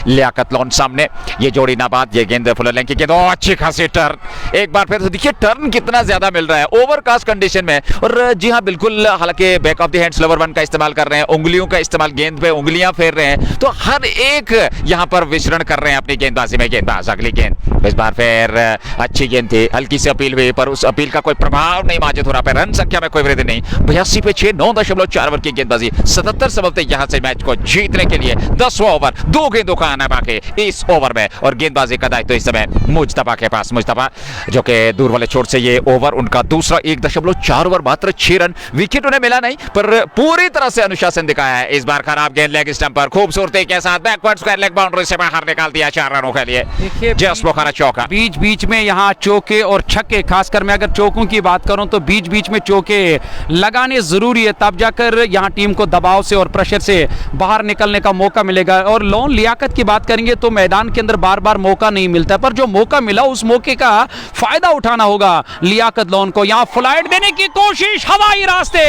लियाकत लोन सामने, ये जोड़ी नाबाद, ये गेंद फुल लेंथ की गेंद, अच्छी खासी टर्न, एक बार फिर तो देखिए टर्न कितना ज्यादा मिल रहा है ओवरकास्ट कंडीशन में। और जी हाँ बिल्कुल, हालांकि back of the hand slower one का इस्तेमाल कर रहे हैं, उंगलियों का इस्तेमाल, गेंद पे उंगलियां फेर रहे हैं, तो हर एक यहां पर विचरण कर रहे हैं अपनी गेंदबाजी में। गेंदबाज अगली गेंद, इस बार फिर अच्छी गेंद थी, हल्की सी अपील हुई पर उस अपील का कोई प्रभाव नहीं माजिद हो रहा, रन संख्या में कोई वृद्धि नहीं। 82 पे 6, 9.4 ओवर की गेंदबाजी, 77 सबलते यहां से मैच को जीतने के लिए 10वां ओवर, 2 गेंदों का आना बाकी इस ओवर में और गेंदबाजी का दायित्व इस समय मुजतबा के पास। मुजतबा जो कि दूर वाले छोर से ये ओवर उनका दूसरा, 1.4 ओवर, मात्र 6 रन, विकेट उन्हें मिला नहीं पर पूरी तरह से अनुशासन दिखाया है। इस बार खराब गेंद लेग स्टंप पर खूबसूरती के साथ बैकवर्ड स्क्वायर लेग बाउंड्री से बाहर निकाल दिया 4 रनों के लिए। जस्ट बुखारा चौका, बीच बीच में यहाँ चौके और छक्के, खासकर मैं अगर चौकों की बात करूं तो बीच बीच में चौके लगाने जरूरी है, तब जाकर यहाँ टीम को दबाव से और प्रेशर से बाहर निकलने का मौका मिलेगा। और लोन लियाकत की बात करेंगे तो मैदान के अंदर बार बार मौका नहीं मिलता, पर जो मौका मिला उस मौके का फायदा उठाना होगा लियाकत लोन को। यहाँ फ्लाइट देने की कोशिश हवाई रास्ते,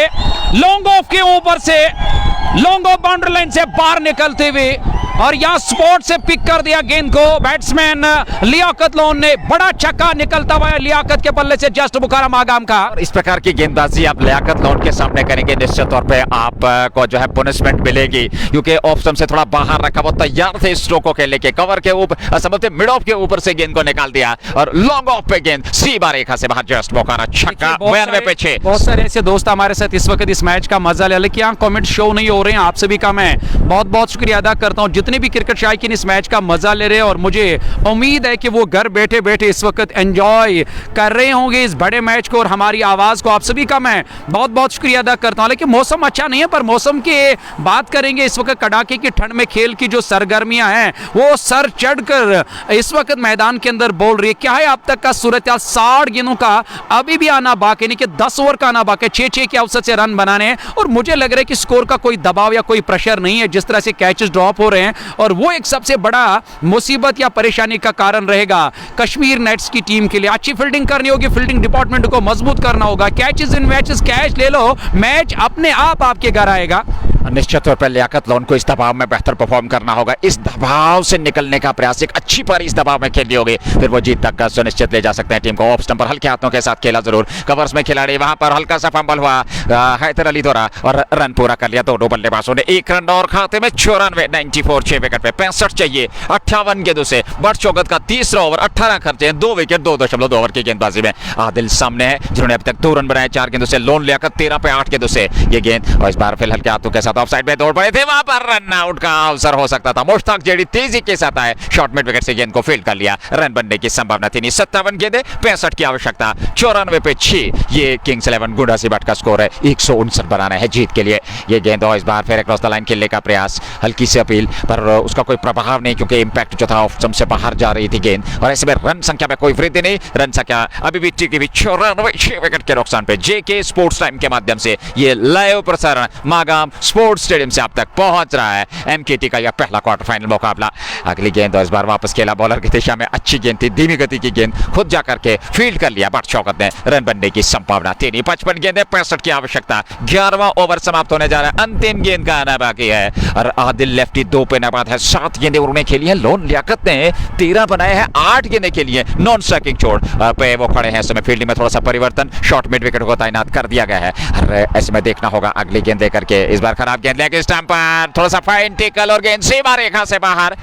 लॉन्ग ऑफ के ऊपर से, लॉन्ग ऑफ बाउंड्री लाइन से बाहर निकलते हुए और यहां स्पॉट से पिक कर दिया गेंद को बैट्समैन लियाकत लोन ने। बड़ा छक्का निकलता हुआ लियाकत के बल्ले से जस्ट बुखारा मागाम का। इस प्रकार की गेंदबाजी आप लियाकत लोन के सामने करेंगे, निश्चित तौर पे आपको जो है पनिशमेंट मिलेगी, क्योंकि ऑफ स्टंप से थोड़ा बाहर रखा, वो तैयार थे स्ट्रोकों के लेके, कवर के ऊपर संभवतः मिड ऑफ के ऊपर से गेंद को निकाल दिया और लॉन्ग ऑफ पे गेंद सीधा रेखा से बाहर, जस्ट बुखारा छक्का 92 पे 6। बहुत सारे ऐसे दोस्त हमारे साथ इस वक्त इस मैच का मजा ले, लेकिन यहाँ कमेंट शो नहीं हो रहे हैं। आप सभी का मैं बहुत बहुत शुक्रिया अदा करता हूँ, जितने भी क्रिकेट शायकीन इस मैच का मजा ले रहे हैं और मुझे उम्मीद है कि वो घर बैठे बैठे इस वक्त एंजॉय कर रहे होंगे इस बड़े मैच को और हमारी आवाज को। आप सभी का मैं बहुत बहुत शुक्रिया अदा करता हूँ। लेकिन मौसम अच्छा नहीं है, पर मौसम की बात करेंगे, इस वक्त कड़ाके की ठंड में खेल की जो सरगर्मियां हैं वो सर चढ़कर इस वक्त मैदान के अंदर बोल रही है। क्या है अब तक का सूरत, 60 गेंदों का अभी भी आना बाकी, नहीं कि 10 ओवर का आना बाकी, 6-6 के औसत से रन बनाने और मुझे लग रहा है कि स्कोर का कोई दबाव या कोई प्रेशर नहीं है जिस तरह से कैचेस ड्रॉप हो रहे हैं, और वो एक सबसे बड़ा मुसीबत या परेशानी का कारण रहेगा कश्मीर नाइट्स की टीम के लिए। अच्छी फील्डिंग करनी होगी, फील्डिंग डिपार्टमेंट को मजबूत करना होगा, कैचेस इन मैचेस, कैच ले लो, मैच अपने आप आपके घर आएगा। निश्चित तौर पर लियाकत लोन को इस दबाव में बेहतर परफॉर्म करना होगा। इस दबाव से निकलने का प्रयास, एक अच्छी पारी इस दबाव में खेलनी होगी, फिर वो जीत तक का सुनिश्चित ले जा सकते हैं टीम को। ऑफ स्टंप पर हल्के हाथों के साथ खेला जरूर, कवर्स में खिलाड़ी, वहां पर हल्का सा फंबल हुआ हैदर अली द्वारा और रन पूरा कर लिया दोनों बल्लेबाजों ने। 1 रन और खाते में 94, 94 6 विकेट पे 65 चाहिए 58 गेंदों से। बट चौगत का तीसरा ओवर, 18 खर्चे हैं, 2 विकेट 2.2 ओवर की गेंदबाजी में। आदिल सामने है जिन्होंने अभी तक 2 रन बनाए 4 गेंदों से। लोन लियाकत 13 पे 8 गेंदों से ये गेंद, और इस बार फिलहाल के हाथों के साथ ऑफ साइड में दौड़ पड़े थे, वहां पर रन आउट का अवसर हो सकता था। मुश्ताक जेडी तेजी के साथ आए, शॉर्ट मिड विकेट से गेंद को फील्ड कर लिया, रन बनने की संभावना थी नहीं। 57 गेंदें 65 की आवश्यकता, 94 पे 6 ये किंग्स 11 गुंडा सी बट का स्कोर है। 159 बनाना है जीत के लिए ये गेंद, और इस बार फिर अक्रॉस द लाइन खेलने का प्रयास, हल्की सी अपील पर उसका कोई प्रभाव नहीं क्योंकि इंपैक्ट जो था ऑफ स्टंप से बाहर जा रही थी गेंद, और ऐसे में रन संख्या में कोई वृद्धि नहीं। रन संख्या अभी भी टिकी हुई 94 विकेट के नुकसान पे। जेके स्पोर्ट्स टाइम के माध्यम से ये लाइव प्रसारण मागाम स्पोर्ट्स स्टेडियम से आप तक पहुंच रहा है। एमकेटी का यह पहला क्वार्टर फाइनल मुकाबला। अगली गेंद इस बार वापस खेला बॉलर की दिशा में, अच्छी गेंद थी, धीमी गति की गेंद, खुद जाकर के फील्ड कर लिया बट शौकत ने, रन बनने की संभावना थी नहीं। 55 गेंदें 65 की आवश्यकता, 11वां ओवर समाप्त होने जा रहा है, अंतिम गेंद का आना बाकी है और आदिल लेफ्टी 2 पे नाबाद है। 7 गेंदें उन्होंने खेली है, लोन लियाकत ने 13 बनाए हैं, 8 गेंदें खेली है नॉन स्ट्राइकिंग छोड़ पे वो खड़े हैं। इस समय फील्डिंग में थोड़ा सा परिवर्तन, शॉर्ट मिड विकेट को तैनात कर दिया गया है। ऐसे में देखना होगा अगली गेंद देकर के, इस बार खराब गेंद लेके स्टंप पर थोड़ा सा फाइन टेकल और गेंद सीमा रेखा से बाहर।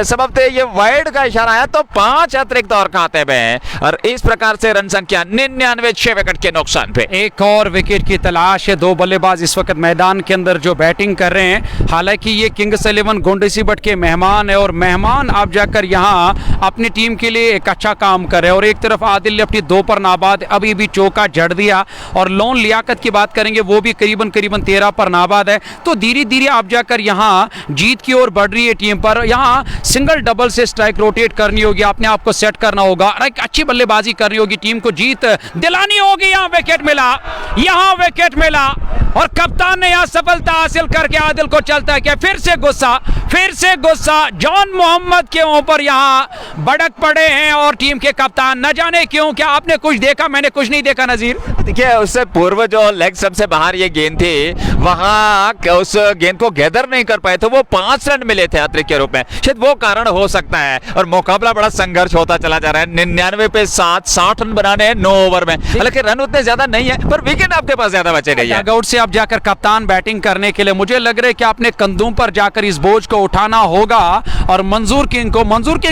सबब ये वाइड का इशारा है तो 5 अतिरिक्त और खाते में, और इस प्रकार से रन संख्या 99 6 विकेट के नुकसान पे। एक और विकेट की तलाश है। 2 बल्लेबाज इस वक्त मैदान के अंदर जो बैटिंग कर रहे हैं, हालांकि ये किंग्स 11 गोंडेसीबट के मेहमान है और मेहमान अब जाकर यहाँ अपनी टीम के लिए एक अच्छा काम कर रहे हैं। और एक तरफ आदिल ने अपनी 2 पर नाबाद अभी भी चौका जड़ दिया, और लोन लियाकत की बात करेंगे वो भी करीबन 13 पर नाबाद है। तो धीरे धीरे अब जाकर यहाँ जीत की ओर बढ़ रही है टीम। पर यहाँ सिंगल डबल से स्ट्राइक रोटेट करनी होगी, अपने आप को सेट करना होगा और एक अच्छी बल्लेबाजी करनी होगी, टीम को जीत दिलानी होगी। यहाँ विकेट मिला, यहाँ विकेट मिला और कप्तान ने यहाँ सफलता हासिल करके आदिल को चलता है क्या, फिर से गुस्सा जॉन मोहम्मद के ऊपर यहाँ भड़क पड़े हैं और टीम के कप्तान न जाने क्यों। क्या आपने कुछ देखा? मैंने कुछ नहीं देखा नजीर। देखिए उससे पूर्व जो लेग सबसे बाहर ये गेंद थी, वहां उस गेंद को गैदर नहीं कर पाए तो वो 5 रन मिले थे अतिरिक्त के रूप में, शायद वो कारण हो सकता है। और मुकाबला बड़ा संघर्ष होता चला जा रहा है। 99 पे 7, 60 रन बनाने हैं 9 ओवर में, हालांकि रन उतने ज्यादा नहीं है पर विकेट आपके पास ज्यादा बचे नहीं है। डगआउट से अब जाकर कप्तान बैटिंग करने के लिए, मुझे लग रहा है कि आपने कंधों पर जाकर इस बोझ को उठाना होगा और मंजूर किंग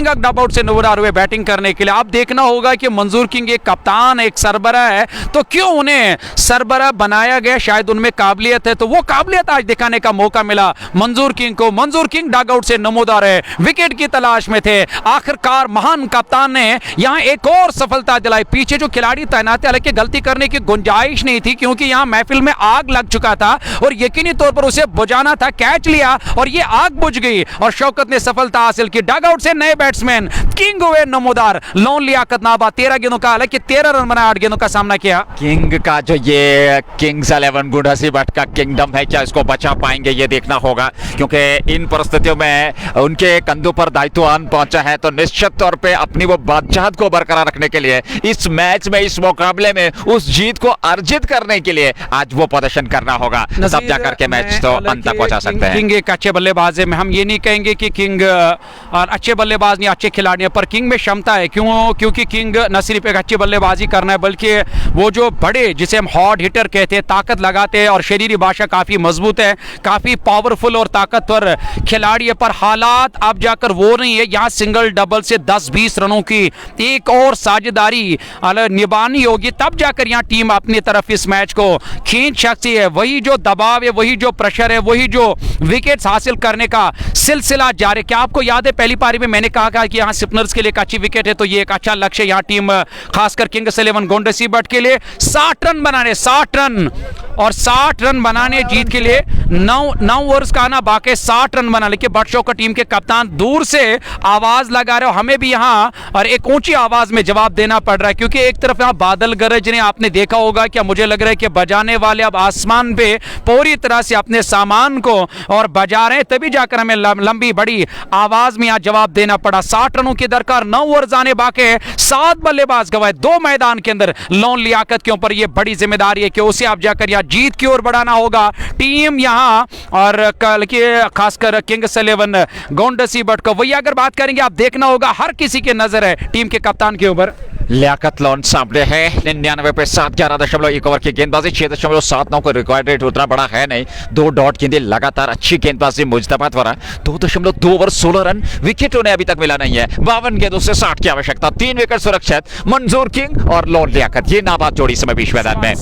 अब डगआउट से नजर हुए बैटिंग करने के लिए। अब देखना होगा कि मंजूर किंग एक कप्तान, एक सरबराह है, तो क्यों उन्हें सरबराह बनाया गया? शायद उनमें काबिलियत है, तो वो काबिलियत आज दिखाने का मौका मिला मंजूर किंग को। मंजूर किंग डगआउट से नमूदार है, विकेट की तलाश में थे, आखिरकार महान कप्तान ने यहां एक और सफलता दिलाई। पीछे जो खिलाड़ी तैनात थे, हालांकि गलती करने की गुंजाइश नहीं थी क्योंकि यहां महफिल में आग लग चुका था और यकीनी तौर पर उसे बुझाना था, कैच लिया और ये आग बुझ गई और शौकत ने सफलता हासिल की। डगआउट से नए बैट्समैन किंग हुए नमूदार, लोन लियाकत नाबा 13 गेंदों का, हालांकि 13 रन बनाए 8 गेंदों का सामना किया। किंग का जो ये किंग्स 11 गुंडासीबट का किंगडम है, क्या इसको बचा पाएंगे ये देखना होगा क्योंकि इन परिस्थितियों में उनके कंधों पर दायित्व आन पहुंचा है। तो निश्चित तौर पे अपनी वो बादशाहत को बरकरार रखने के लिए, इस मैच में, इस मुकाबले में उस जीत को अर्जित करने के लिए आज वो प्रदर्शन करना होगा, तब जाकर के मैच तो अंत तक पहुंचा सकते हैं। किंग एक अच्छे बल्लेबाज है, हम ये नहीं कहेंगे कि किंग और अच्छे बल्लेबाज नहीं, अच्छे खिलाड़ी हैं, पर किंग में क्षमता है। क्योंकि किंग न सिर्फ एक अच्छी बल्लेबाजी करना है बल्कि वो जो बड़े, जिसे हम हॉट हिटर कहते हैं, ताकत लगाते हैं और शरीरी भाषा काफी मजबूत है, काफी पावरफुल और ताकतवर खिलाड़ी है। पर हालात अब जाकर वो नहीं है। यहाँ सिंगल डबल से 10-20 रनों की एक और साझेदारी निभानी होगी, तब जाकर यहाँ टीम अपनी तरफ इस मैच को खींच सकती है। वही जो दबाव है, वही जो प्रेशर है, वही जो विकेट्स हासिल करने का सिलसिला जारी। क्या आपको याद है पहली पारी में मैंने कहा कि यहाँ स्पिनर्स के लिए एक अच्छी विकेट है, तो ये एक अच्छा लक्ष्य यहाँ टीम खासकर किंग्स 11 गोंडेसीबट के लिए 60 रन बनाने, 60 रन और 60 रन बनाने जीत के लिए 9 ओवर्स का आना बाकी, 60 रन बना। लेकिन बट शौकत टीम के कप्तान दूर से आवाज लगा रहे हो, हमें भी यहाँ और एक ऊंची आवाज में जवाब देना पड़ रहा है क्योंकि एक तरफ यहाँ बादल गरज ने, आपने देखा होगा क्या, मुझे लग रहा है कि बजाने वाले अब आसमान पे पूरी तरह से अपने सामान को और बजा रहे हैं, तभी जाकर हमें लंबी बड़ी आवाज में यहाँ जवाब देना पड़ा। 60 रनों की दरकार, 9 ओवर आने बाकी, 7 बल्लेबाज गवाए 2 मैदान के अंदर। लोन लियाकत के ऊपर यह बड़ी जिम्मेदारी है कि उसे आप जाकर यहाँ जीत की ओर बढ़ाना होगा। टीम यहाँ यहाँ और कल के खासकर किंग्स 11 गोंडसी बट को वही अगर बात करेंगे आप देखना होगा हर किसी की नजर है टीम के कप्तान के ऊपर। लियाकत लोन सामने है 99 पे 7, 11.1 ओवर की गेंदबाजी, 6.79 को रिक्वायर्ड रेट उतना बड़ा है नहीं। 2 डॉट गेंदें लगातार, अच्छी गेंदबाजी मुजतबा द्वारा। 2.2 ओवर 16 रन, विकेट उन्हें अभी तक मिला नहीं है। 52 गेंदों से 60 की आवश्यकता, 3 विकेट सुरक्षित। मंजूर किंग और लोन लियाकत, ये नाबाद जोड़ी समय बीच मैदान में।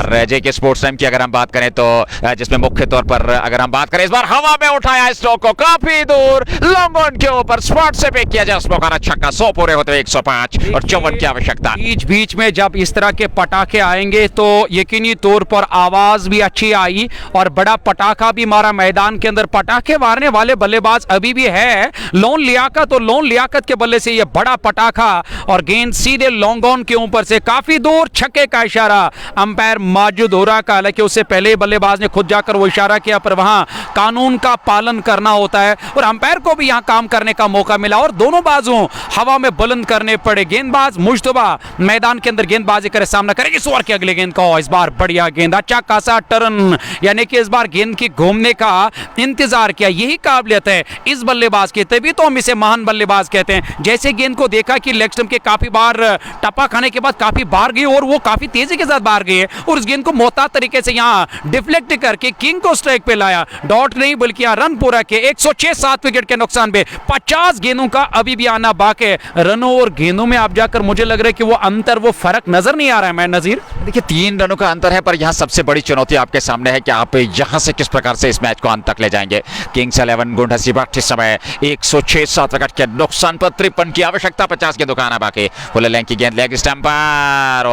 रेजे के स्पोर्ट्स टाइम की अगर हम बात करें तो जिसमें मुख्य तौर पर अगर हम बात करें इस बार हवा में उठाया स्ट्रोक को काफी दूर, लॉन्ग ऑन के ऊपर स्पॉट से पिक किया जा स्मोकारा छक्का। 100 पूरे होते हुए 105 और 54 की आवश्यकता। बीच बीच में जब इस तरह के पटाखे आएंगे तो यकीनी तौर पर आवाज भी अच्छी आई और बड़ा पटाखा भी मारा मैदान के अंदर। पटाखे मारने वाले बल्लेबाज अभी भी है लोन लियाकत, और लोन लियाकत के बल्ले से ये बड़ा पटाखा और गेंद सीधे लॉन्ग ऑन के ऊपर से काफी दूर, छक्के का इशारा अंपायर माजिद होरा का। हालांकि उससे पहले बल्लेबाज ने खुद जाकर वो इशारा किया, पर वहां कानून का पालन करना होता है और अंपायर को भी यहां काम करने का मौका मिला और दोनों बाजुओं हवा में बुलंद करने पड़े। गेंदबाज मुश्तबा मैदान के अंदर गेंदबाजी करे, सामना करेगी इस ओवर की अगले गेंद को। इस बार बढ़िया गेंद, अच्छा खासा टर्न, यानी कि इस बार गेंद की घूमने का इंतजार किया। यही काबिलियत है इस बल्लेबाज की, तभी तो हम इसे महान बल्लेबाज कहते हैं। जैसे गेंद को देखा कि लेग स्टंप के काफी बार टप्पा खाने के बाद काफी बाहर गई और वो काफी तेजी के साथ बाहर गई है और उस गेंद को मोहतात तरीके से यहां डिफ्लेक्ट करके किंग को स्ट्राइक पे लाया। डॉट नहीं बल्कि यहां रन पूरा किया। 106 विकेट के नुकसान पे 50 गेंदों का अभी भी आना बाकी है। रनों और गेंदों में आप जाकर मुझे लग रहा है कि वो अंतर, वो फर्क नजर नहीं आ रहा है। मैं नजीर देखिए 3 रनों का अंतर है, पर यहां सबसे बड़ी चुनौती आपके सामने है कि आप यहां से किस प्रकार से इस मैच को अंत तक ले जाएंगे। किंग्स 11 गुंडसी बाट इस समय 106 विकेट के नुकसान पर 53 की आवश्यकता, 50 के दुकान बाकी। फुल लेंथ की गेंद लेग स्टंप पर,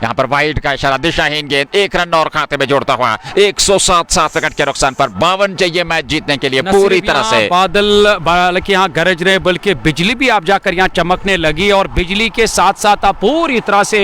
यहां पर वाइड का इशारा, दिशाहीन गेंद, 1 रन और खाते में जोड़ता हुआ 107 विकेट के नुकसान पर 52 चाहिए मैच जीतने के लिए पूरी तरह से। बादल बल्कि यहां गरज रहे, बल्कि बिजली भी आप जाकर यहां चमकने लगी और बिजली के साथ साथ आप पूरी तरह से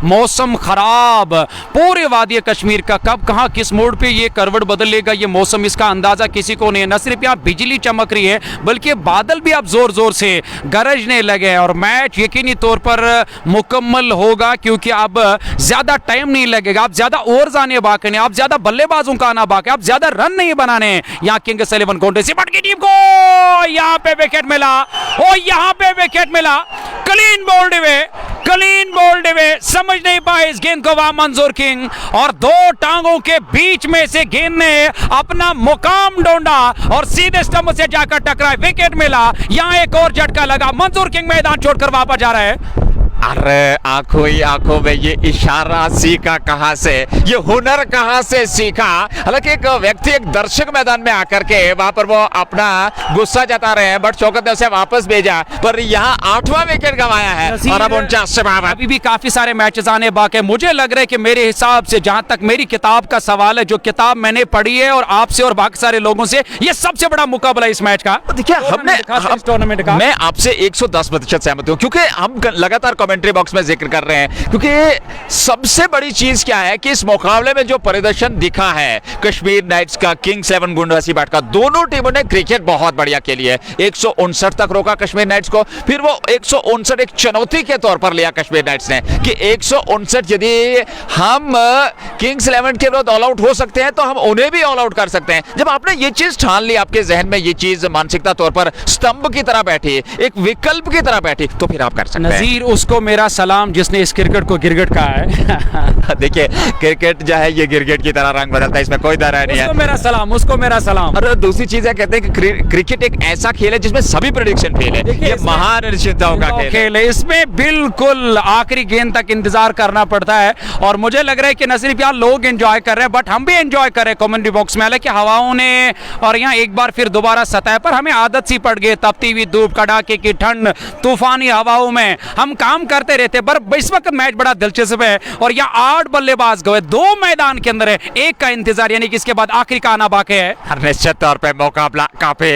मौसम खराब पूरे वादी कश्मीर का। कब कहां किस मोड़ पे ये करवट बदल लेगा ये मौसम, इसका अंदाजा किसी को नहीं है। न सिर्फ यहां बिजली चमक रही है बल्कि बादल भी अब जोर जोर से गरजने लगे और मैच यकीनी तौर पर मुकम्मल होगा क्योंकि अब ज्यादा टाइम नहीं लगेगा। अब ज्यादा ओवर्स आने बाकी नहीं, अब ज्यादा बल्लेबाजों का आना बाकी, अब ज्यादा रन नहीं बनाने। यहां किंग्स 11 गोंडसी बट की टीम को यहां पे विकेट मिला और यहां पे विकेट मिला। क्लीन बोल्ड वे, क्लीन बोल्ड वे, समझ नहीं पाए इस गेंद को वहां मंजूर किंग और 2 टांगों के बीच में से गेंद ने अपना मुकाम ढूंढा और सीधे स्टंप से जाकर टकराए, विकेट मिला। यहां एक और झटका लगा, मंजूर किंग मैदान छोड़कर वापस जा रहा है। अरे आंखों ही आंखों में ये इशारा सीखा कहां से, ये हुनर कहां से सीखा। हालांकि एक व्यक्ति, एक दर्शक मैदान में आकर के वहां पर वो अपना गुस्सा जता रहे हैं, बट शौकत ने उसे वापस भेजा, पर यहाँ 8वां विकेट गंवाया है और अब 49 से बाहर। अभी भी काफी सारे मैचेस आने बाकी। मुझे लग रहा है कि मेरे हिसाब से जहां तक मेरी किताब का सवाल है, जो किताब मैंने पढ़ी है और आपसे और बाकी सारे लोगों से, ये सबसे बड़ा मुकाबला इस मैच का। देखिए टूर्नामेंट का मैं आपसे 110% सहमत हूं क्योंकि हम लगातार कमेंट्री बॉक्स में जिक्र कर रहे हैं, क्योंकि सबसे बड़ी चीज क्या है कि इस मुकाबले में जो प्रदर्शन दिखा है कश्मीर नाइट्स का, किंग्स 11 गुंडसी बाट का, दोनों टीमों ने क्रिकेट बहुत बढ़िया खेली है। 159 तक रोका कश्मीर नाइट्स को, फिर वो 159 एक चुनौती के तौर पर लिया कश्मीर नाइट्स ने कि 159 यदि हम किंग्स 11 के विरुद्ध ऑल आउट हो सकते हैं तो हम उन्हें भी ऑल आउट कर सकते हैं। जब आपने ये चीज ठान ली, आपके जहन में ये चीज मानसिकता तौर पर स्तंभ की तरह बैठी, एक विकल्प की तरह बैठी, तो फिर आप कर सकते हैं। नजीर, उसको मेरा सलाम जिसने इस क्रिकेट को गिरगिट कहा है। देखिए क्रिकेट जो है ये गिरगिट की तरह रंग बदलता है, इसमें कोई दर नहीं है। उसको मेरा सलाम, उसको मेरा सलाम। और दूसरी चीज है, कहते हैं कि क्रिकेट एक ऐसा खेल है जिसमें सभी प्रेडिक्शन फेल है, ये महान अनिश्चितताओं का खेल है। इसमें बिल्कुल आखिरी गेंद तक इंतजार करना पड़ता है और मुझे लग रहा है कि न सिर्फ यहाँ लोग एंजॉय कर रहे हैं बट हम भी एंजॉय कर रहे हैं कमेंट्री बॉक्स में। हालांकि हवाओं ने और यहाँ एक बार फिर दोबारा सतह पर हमें आदत सी पड़ गई, तपती हुई धूप, कड़ाके की ठंड, तूफानी हवाओं में हम काम करते रहते, पर इस वक्त मैच बड़ा दिलचस्प है और यहाँ 8 बल्लेबाज गए, 2 मैदान के अंदर है, एक का इंतजार, यानी कि इसके बाद आखिरी का आना बाकी है। निश्चित तौर पे मुकाबला काफी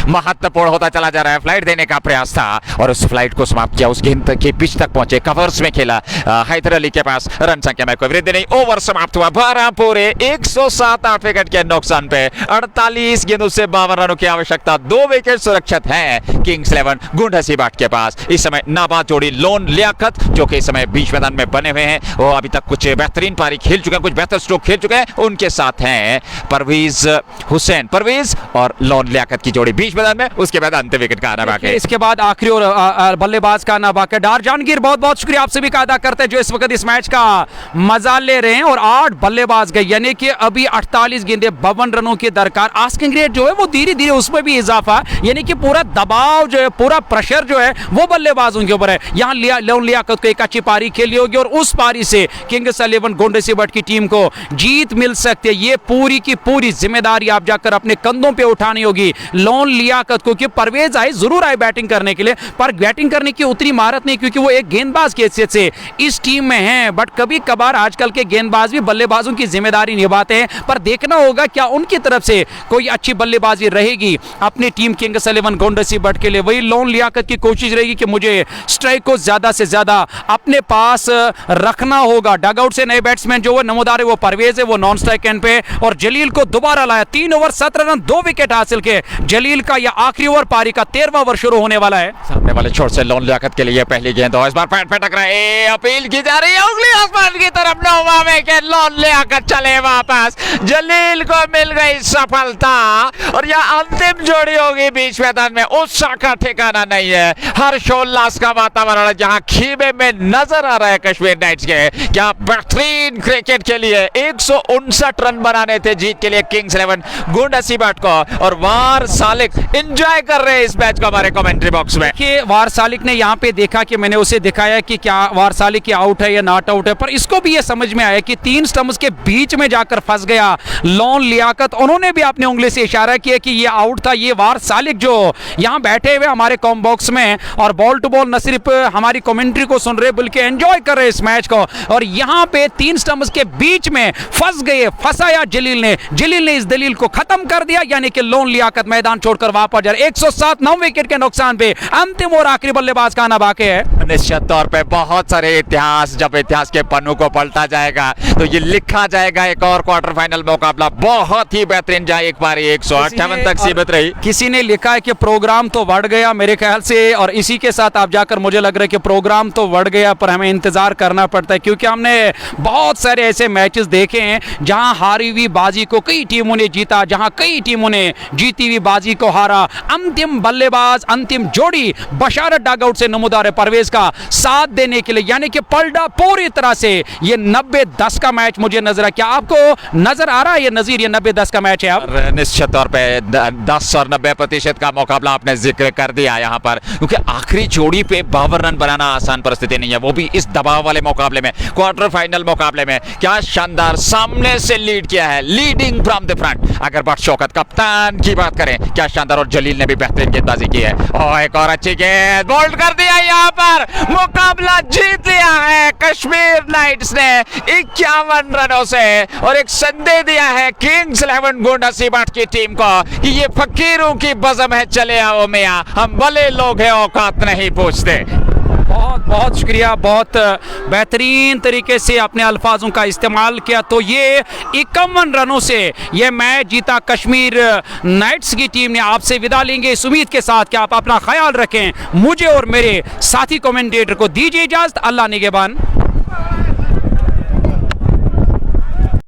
महत्वपूर्ण होता चला जा रहा है। फ्लाइट देने का प्रयास था और उस फ्लाइट को समाप्त किया, उस गेंद के पिच तक पहुंचे, कवर्स में खेला हैदर अली के पास, रन संख्या में कोई वृद्धि नहीं, ओवर समाप्त हुआ 12 पूरे 107 विकेट के नुकसान पे 48 गेंदों से 52 रनों की आवश्यकता, 2 विकेट सुरक्षित हैं किंग्स 11 गुंडसी बाट के पास। इस समय नाबाद जोड़ी लोन लियाकत जो कि इस समय बीच मैदान में बने हुए हैं, वो अभी तक कुछ बेहतरीन पारी खेल चुके हैं, कुछ बेहतर स्ट्रोक खेल चुके हैं। उनके साथ हैं परवेज हुसैन, परवेज और लॉन लियाकत की जोड़ी बीच मैदान में। उसके बाद अंतिम विकेट का आना बाकी है। इसके बाद आखिरी और बल्लेबाज का आना बाकी है। डार जहांगीर, बहुत बहुत शुक्रिया आप सभी का अदा करते हैं जो इस वक्त इस मैच का मजा ले रहे हैं। और 8 बल्लेबाज गए, यानी कि अभी 48 गेंदें 52 रनों की दरकार। आस्किंग रेट जो है वो धीरे धीरे उसमें भी इजाफा, यानी कि पूरा दबाव जो है, पूरा प्रेशर जो है वो बल्लेबाजों के ऊपर है। यहाँ लॉन लियाकत को एक अच्छी पारी खेली होगी और उस पारी से किंग्स 11 गोंडसीबट की टीम को जीत मिल सकती है। ये पूरी की पूरी जिम्मेदारी आप जाकर अपने कंधों पे उठानी होगी लॉन लियाकत को, कि परवेज आए, जरूर आए बैटिंग करने के लिए, पर बैटिंग करने की उतनी महारत नहीं, क्योंकि वो एक गेंदबाज की हैसियत से इस टीम में हैं। बट कभी कभार आजकल के गेंदबाज भी बल्लेबाजों की जिम्मेदारी निभाते हैं, पर देखना होगा क्या उनकी तरफ से कोई अच्छी बल्लेबाजी रहेगी अपनी टीम किंग्स 11 गोंडसीबट के लिए। वही लॉन लियाकत की कोशिश रहेगी कि मुझे स्ट्राइक को ज्यादा से ज्यादा अपने पास रखना होगा। डगआउट से नए बैट्समैन जो वो नमोदार है, वो परवेज है, वो नॉन स्ट्राइक एंड पे, और जलील को दोबारा लाया। 3 ओवर 17 रन 2 विकेट हासिल के जलील का यह आखिरी ओवर पारी का 13वां ओवर शुरू होने वाला है। सामने वाले छोर से लॉन लियाकत के लिए पहली गेंद, और इस बार पैट पे टकरा है, अपील की जा रही है उंगली आसमान की तरफ, नौवा विकेट, लॉन लियाकत चले वापस। जलील को मिल गई सफलता और यह अंतिम जोड़ी होगी बीच मैदान में। उत्साह का ठिकाना नहीं है, हर्षोल्लास का वातावरण जहां खीबे में नजर आ रहा है कश्मीर नाइट्स के। क्या बेहतरीन क्रिकेट के लिए 159 रन बनाने थे जीत के लिए किंग्स 11 गोंडसीबट को, और वार सालिक एंजॉय कर रहे हैं इस मैच को हमारे कमेंट्री बॉक्स में। कि वार सालिक ने यहाँ पे देखा कि मैंने उसे दिखाया कि क्या वार सालिक की आउट है या नॉट आउट है, पर इसको भी ये समझ में आया कि 3 स्टंप्स के बीच में जाकर फंस गया लॉन लियाकत। उन्होंने भी अपनी उंगली से इशारा किया कि ये आउट था। ये वार सालिक जो यहाँ बैठे हुए हमारे कॉम बॉक्स में और बॉल टू बॉल न सिर्फ हमारी कमेंट्री को सुन रहे बल्कि एंजॉय कर रहे इस मैच को, और यहाँ पे 3 स्टंप्स के बीच में फंस गए, फंसाया जलील ने इस दलील को खत्म कर दिया, यानी कि लॉन लियाकत मैदान छोड़कर वापस जा रहे। 107 9 विकेट के नुकसान पे अंतिम और आखिरी बल्लेबाज का आना बाकी है। निश्चित तौर पे बहुत सारे इतिहास, जब इतिहास के पन्नों को पलटा जाएगा तो ये लिखा जाएगा एक और क्वार्टर फाइनल मुकाबला बहुत ही बेहतरीन, जहां एक पारी 158 तक सीमित रही। किसी ने लिखा है कि प्रोग्राम तो बढ़ गया मेरे ख्याल से, और इसी के साथ आप जाकर मुझे लग रहा है कि प्रोग्राम तो बढ़ गया, पर हमें इंतजार करना पड़ता है, क्योंकि हमने बहुत सारे ऐसे मैचेस देखे हैं जहां हारी हुई बाजी को कई टीमों ने जीता, जहां कई टीमों ने जीती हुई बाजी को हारा। अंतिम बल्लेबाज, अंतिम जोड़ी बशारत डगआउट से नमोदार है परवेज का साथ देने के लिए, यानी कि पलटा पूरी तरह से ये 90-10 का मैच मुझे नजर है। क्या आपको नजर आ रहा है ये नजीर, ये 90-10 का मैच है? अब निश्चित तौर पे 10 और 90% का मुकाबला आपने जिक्र कर दिया यहाँ पर, क्योंकि आखिरी जोड़ी पे 52 रन बनाना आसान परिस्थिति नहीं है, वो भी इस दबाव वाले मुकाबले में, क्वार्टर फाइनल मुकाबले में। क्या शानदार सामने से लीड किया है, लीडिंग फ्रॉम द फ्रंट। अगर बट शौकत कप्तान की बात करें, क्या शानदार, और जलील ने भी बेहतरीन गेंदबाजी की है, और एक और अच्छी गेंद बोल्ड कर दिया, यहाँ पर मुकाबला जीत लिया है कश्मीर नाइट्स ने 51 रनों से, और एक संदेश दिया है किंग्स 11 गोंडसीबट की टीम को कि ये फकीरों की बज़म है, चले आओ मियां, हम भले लोग हैं, औकात नहीं पूछते। बहुत बहुत शुक्रिया, बहुत बेहतरीन तरीके से अपने अल्फाजों का इस्तेमाल किया। तो ये 51 रनों से ये मैच जीता कश्मीर नाइट्स की टीम ने। आपसे विदा लेंगे इस उम्मीद के साथ कि आप अपना ख्याल रखें, मुझे और मेरे साथी कमेंटेटर को दीजिए इजाजत। अल्लाह निगहबान।